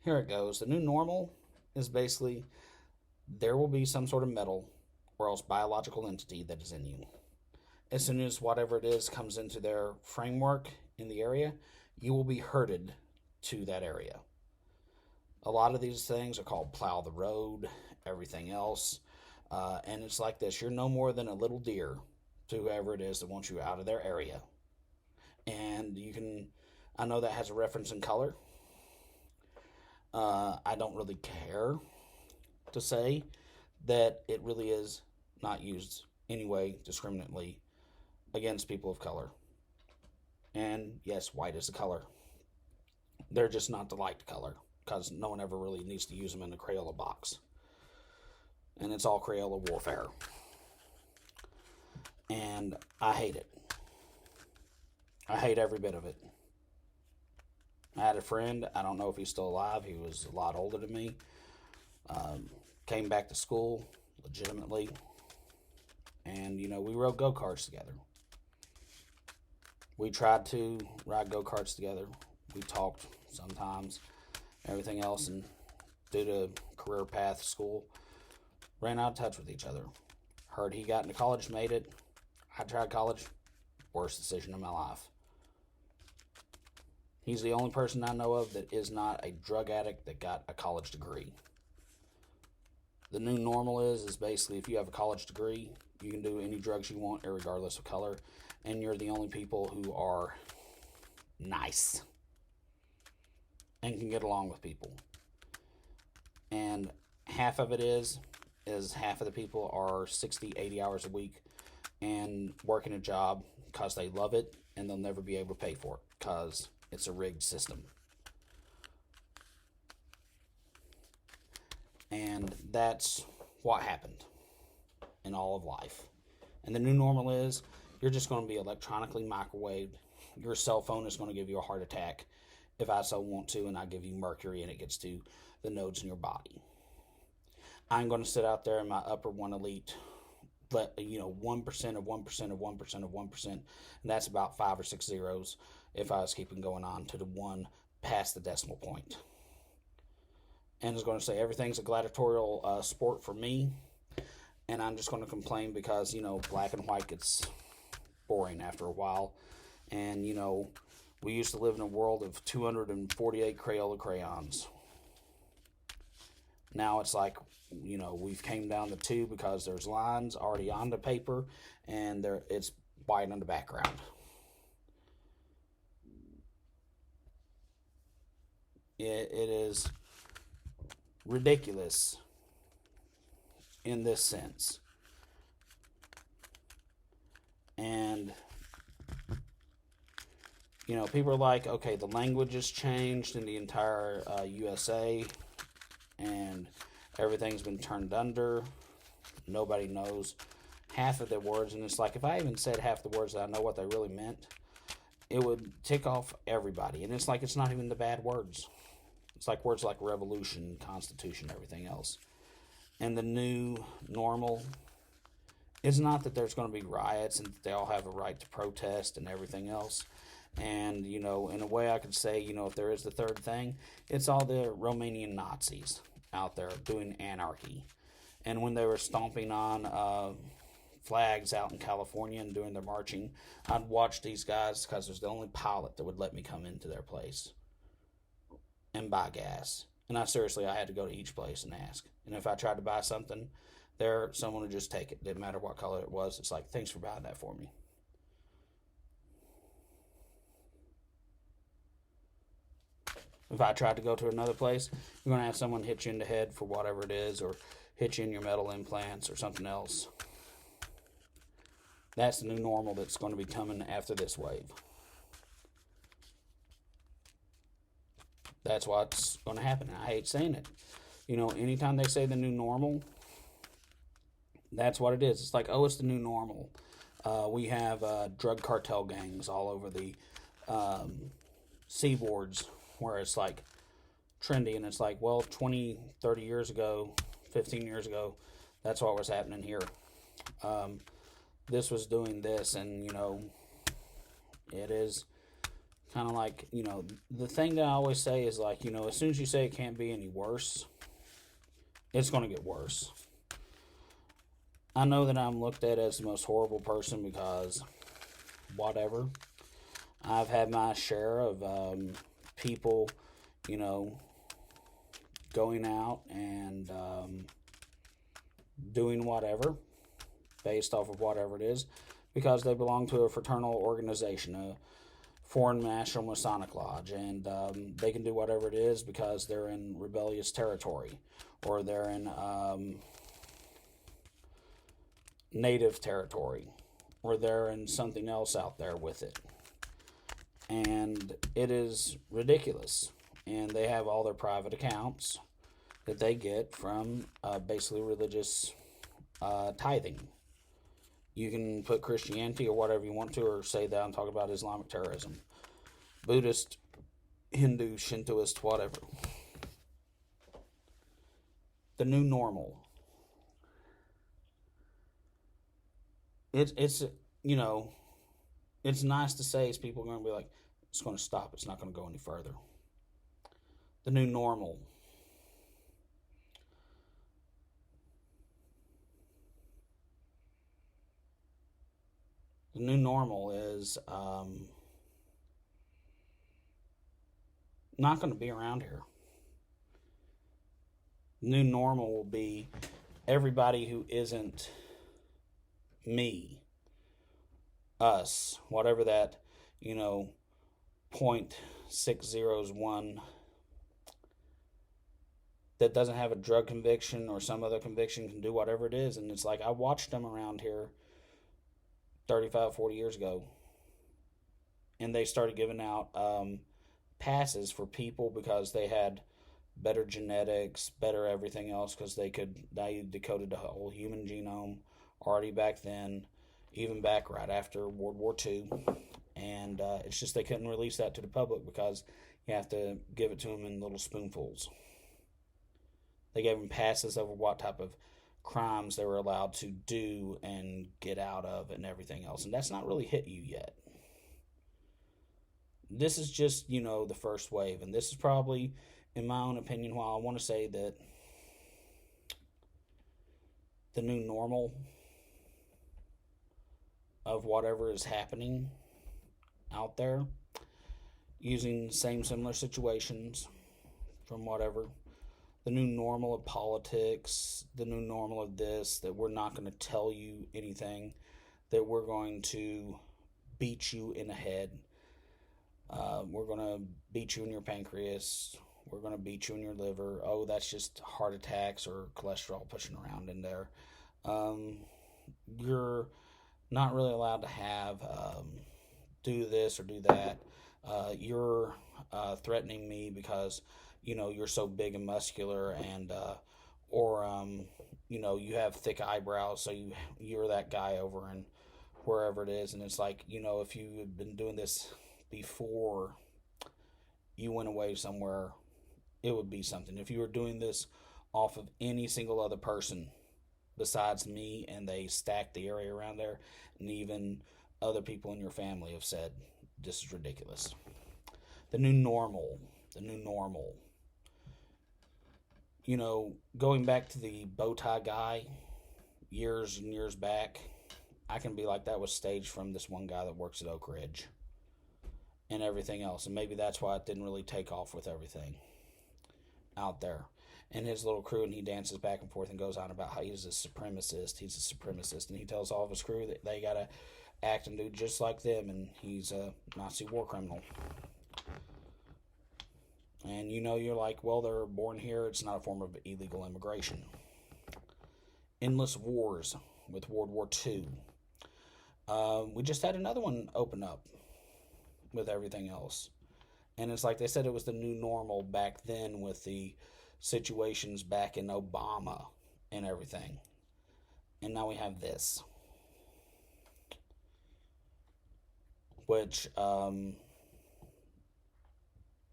here it goes. The new normal is basically there will be some sort of metal or else biological entity that is in you. As soon as whatever it is comes into their framework in the area, you will be herded to that area. A lot of these things are called plow the road, everything else. And it's like this: you're no more than a little deer to whoever it is that wants you out of their area. And you can, I know that has a reference in color. I don't really care to say that it really is not used anyway discriminately against people of color. And yes, white is a color. They're just not the liked color because no one ever really needs to use them in the Crayola box. And it's all Crayola warfare. And I hate it. I hate every bit of it. I had a friend, I don't know if he's still alive, he was a lot older than me, came back to school legitimately, and, we rode go-karts together. We tried to ride go-karts together. We talked sometimes, everything else, and due to career path, school, ran out of touch with each other. Heard he got into college, made it. I tried college, worst decision of my life. He's the only person I know of that is not a drug addict that got a college degree. The new normal is basically if you have a college degree, you can do any drugs you want, regardless of color, and you're the only people who are nice and can get along with people. And half of it is half of the people are 60, 80 hours a week and working a job because they love it and they'll never be able to pay for it because it's a rigged system. And that's what happened in all of life. And the new normal is you're just going to be electronically microwaved. Your cell phone is going to give you a heart attack if I so want to, and I give you mercury and it gets to the nodes in your body. I'm going to sit out there in my upper one elite, 1% of 1% of 1% of 1% of 1%, and that's about 5 or 6 zeros if I was keeping going on to the one past the decimal point. And it's going to say everything's a gladiatorial sport for me, and I'm just going to complain because, black and white gets boring after a while. And, we used to live in a world of 248 Crayola crayons. Now it's like, we've came down to 2 because there's lines already on the paper and it's white on the background. It is ridiculous in this sense. And, people are like, okay, the language has changed in the entire USA and everything's been turned under. Nobody knows half of the words. And it's like, if I even said half the words that I know what they really meant, it would tick off everybody. And it's like, it's not even the bad words. It's like words like revolution, constitution, everything else. And the new normal is not that there's going to be riots and that they all have a right to protest and everything else. And, in a way I could say, if there is the third thing, it's all the Romanian Nazis out there doing anarchy. And when they were stomping on flags out in California and doing their marching, I'd watch these guys because there's the only pilot that would let me come into their place and buy gas. And I had to go to each place and ask. And if I tried to buy something there, someone would just take it. Didn't matter what color it was. It's like, thanks for buying that for me. If I tried to go to another place, you're going to have someone hit you in the head for whatever it is, or hit you in your metal implants or something else. That's the new normal that's going to be coming after this wave. That's what's going to happen. I hate saying it. Anytime they say the new normal, that's what it is. It's like, oh, it's the new normal. We have drug cartel gangs all over the seaboards where it's like trendy, and it's like, well, 20, 30 years ago, 15 years ago, that's what was happening here. This was doing this, and, it is kind of like, the thing that I always say is like, as soon as you say it can't be any worse, it's going to get worse. I know that I'm looked at as the most horrible person because whatever. I've had my share of people, you know, going out and doing whatever based off of whatever it is because they belong to a fraternal organization, a foreign national Masonic lodge, and they can do whatever it is because they're in rebellious territory or they're in native territory or they're in something else out there with it. And it is ridiculous. And they have all their private accounts that they get from basically religious tithing. You can put Christianity or whatever you want to, or say that I'm talking about Islamic terrorism. Buddhist, Hindu, Shintoist, whatever. The new normal. It's you know, it's nice to say as people are going to be like, it's going to stop. It's not going to go any further. The new normal. The new normal is not going to be around here. The new normal will be everybody who isn't me, us, whatever that, 0.601 that doesn't have a drug conviction or some other conviction can do whatever it is. And it's like, I watched them around here 35, 40 years ago. And they started giving out passes for people because they had better genetics, better everything else, because they decoded the whole human genome already back then, even back right after World War II. And it's just they couldn't release that to the public because you have to give it to them in little spoonfuls. They gave them passes over what type of crimes they were allowed to do and get out of and everything else. And that's not really hit you yet. This is just, the first wave. And this is probably, in my own opinion, while I want to say that the new normal of whatever is happening out there, using same similar situations from whatever, the new normal of politics, the new normal of this, that we're not going to tell you anything, that we're going to beat you in the head, we're going to beat you in your pancreas, we're going to beat you in your liver, oh, that's just heart attacks or cholesterol pushing around in there. You're not really allowed to have do this or do that. You're threatening me because you're so big and muscular, and or you have thick eyebrows, so you're that guy over in wherever it is. And it's like, if you had been doing this before you went away somewhere, it would be something. If you were doing this off of any single other person besides me, and they stacked the area around there, and even other people in your family have said, this is ridiculous. The new normal. Going back to the bow tie guy years and years back, I can be like, that was staged from this one guy that works at Oak Ridge and everything else. And maybe that's why it didn't really take off with everything out there. And his little crew, and he dances back and forth and goes on about how he's a supremacist. And he tells all of his crew that they got to act and do just like them, and he's a Nazi war criminal. And you're like, well, they're born here. It's not a form of illegal immigration. Endless wars with World War II. We just had another one open up with everything else. And it's like they said it was the new normal back then with the situations back in Obama and everything. And now we have this. Which,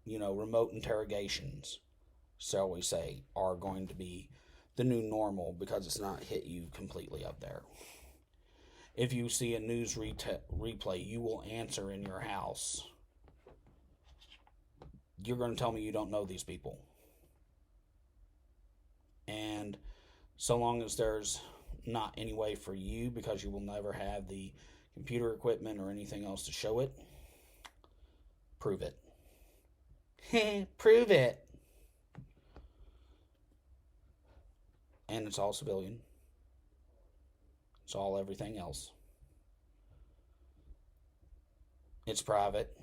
remote interrogations, shall we say, are going to be the new normal because it's not hit you completely up there. If you see a news replay, you will answer in your house. You're going to tell me you don't know these people. And so long as there's not any way for you, because you will never have the computer equipment or anything else to show it, Prove it. Prove it. And it's all civilian. It's all everything else. It's private.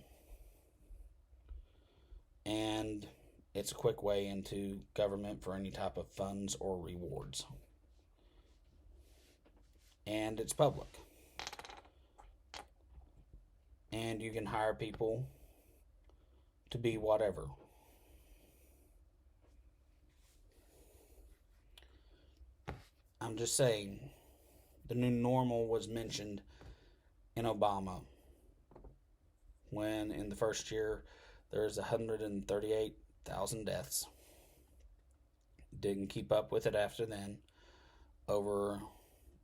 And it's a quick way into government for any type of funds or rewards. And it's public. And you can hire people to be whatever. I'm just saying, the new normal was mentioned in Obama when in the first year there's 138,000 deaths. Didn't keep up with it after then over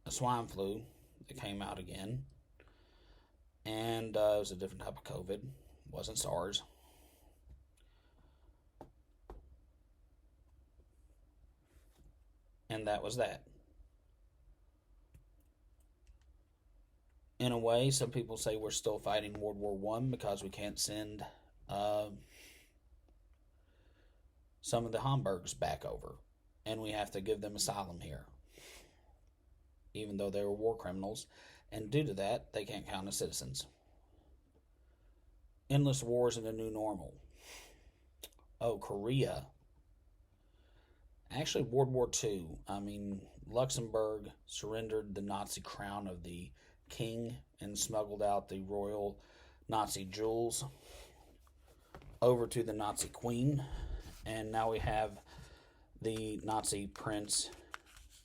a swine flu that came out again. And it was a different type of COVID. It wasn't SARS. And that was that. In a way, some people say we're still fighting World War I because we can't send some of the Hamburgs back over. And we have to give them asylum here. Even though they were war criminals. And due to that, they can't count as citizens. Endless wars in the new normal. Oh, Korea. Actually, World War II. Luxembourg surrendered the Nazi crown of the king and smuggled out the royal Nazi jewels over to the Nazi queen. And now we have the Nazi prince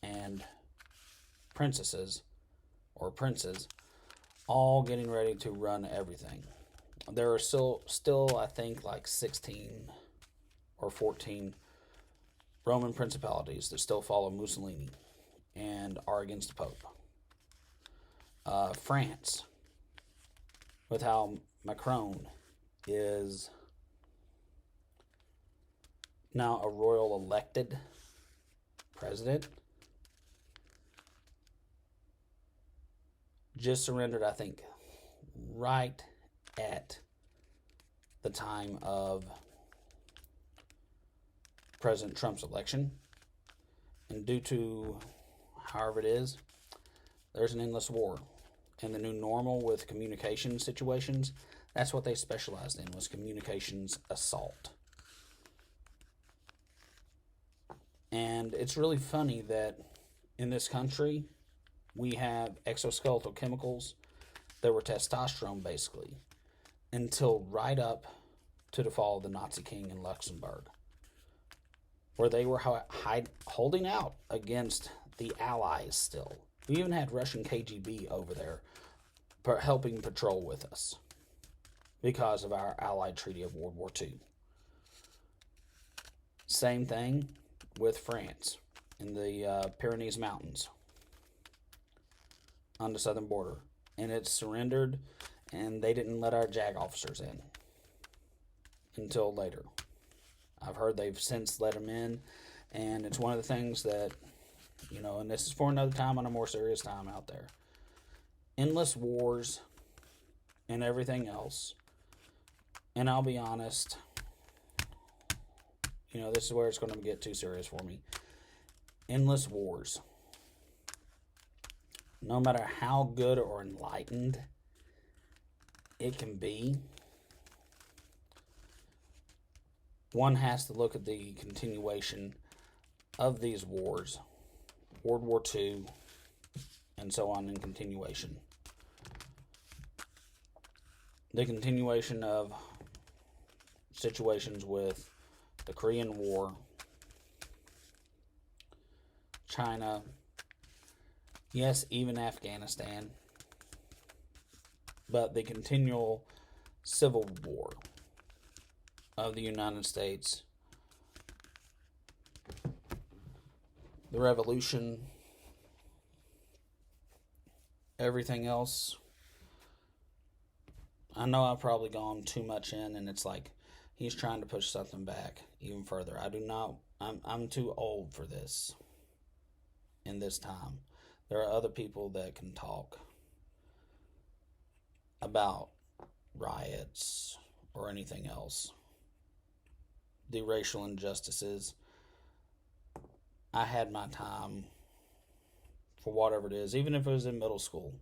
and princesses, or princes, all getting ready to run everything. There are still I think, like 16 or 14 Roman principalities that still follow Mussolini and are against the Pope. France, with how Macron is now a royal elected president, just surrendered, I think, right at the time of President Trump's election. And due to however it is, there's an endless war. And the new normal with communication situations, that's what they specialized in, was communications assault. And it's really funny that in this country, we have exoskeletal chemicals that were testosterone, basically, until right up to the fall of the Nazi king in Luxembourg, where they were holding out against the Allies still. We even had Russian KGB over there helping patrol with us because of our Allied Treaty of World War II. Same thing with France in the Pyrenees Mountains on the southern border. And it surrendered, and they didn't let our JAG officers in until later. I've heard they've since let them in, and it's one of the things that, and this is for another time on a more serious time out there. Endless wars and everything else. And I'll be honest, this is where it's going to get too serious for me. Endless wars. No matter how good or enlightened it can be, one has to look at the continuation of these wars, World War II, and so on in continuation. The continuation of situations with the Korean War, China, yes, even Afghanistan, but the continual civil war of the United States, the revolution, everything else. I know I've probably gone too much in, and it's like he's trying to push something back even further. I'm too old for this in this time. There are other people that can talk about riots or anything else. The racial injustices. I had my time for whatever it is, even if it was in middle school.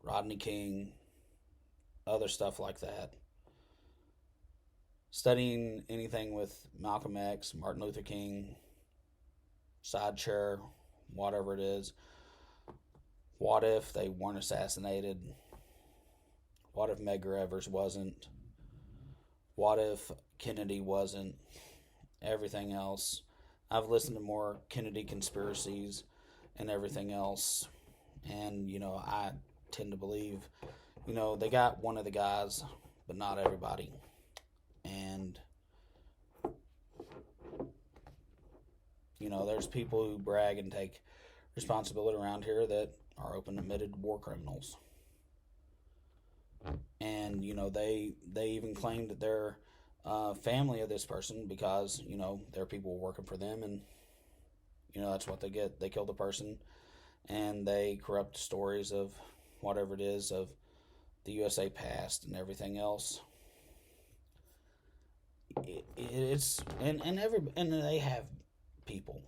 Rodney King, other stuff like that. Studying anything with Malcolm X, Martin Luther King, side chair, whatever it is. What if they weren't assassinated? What if Medgar Evers wasn't? What if Kennedy wasn't? Everything else. I've listened to more Kennedy conspiracies and everything else. And, I tend to believe, they got one of the guys, but not everybody. And, there's people who brag and take responsibility around here that are open admitted war criminals. And, they even claim that they're family of this person because, there are people working for them, and, that's what they get. They kill the person, and they corrupt stories of whatever it is of the USA past and everything else. And they have people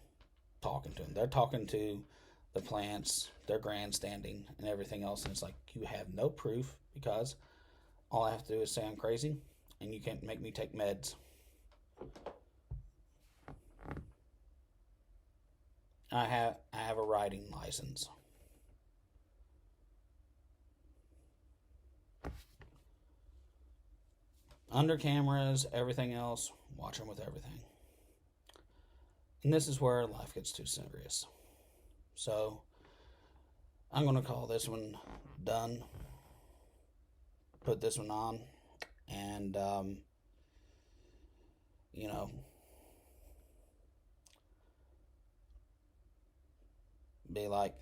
talking to them. They're talking to the plants. They're grandstanding and everything else. And it's like, you have no proof because all I have to do is say I'm crazy, and you can't make me take meds. I have a riding license. Under cameras, everything else, watching with everything. And this is where life gets too serious. So, I'm going to call this one done. Put this one on. And, be like,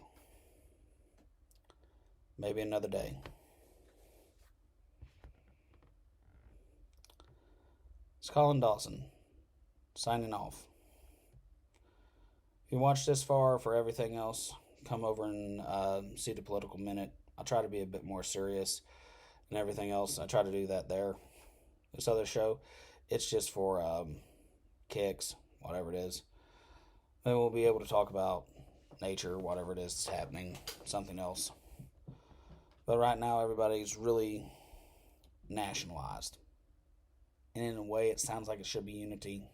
maybe another day. It's Colin Dawson, signing off. If you watched this far, for everything else, come over and see the Political Minute. I try to be a bit more serious and everything else. I try to do that there. This other show, it's just for kicks, whatever it is. Then we'll be able to talk about nature, whatever it is that's happening, something else. But right now, everybody's really nationalized. And in a way, it sounds like it should be unity.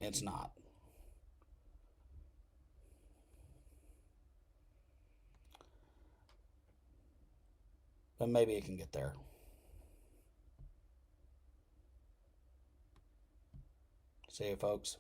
It's not. But maybe it can get there. See you, folks.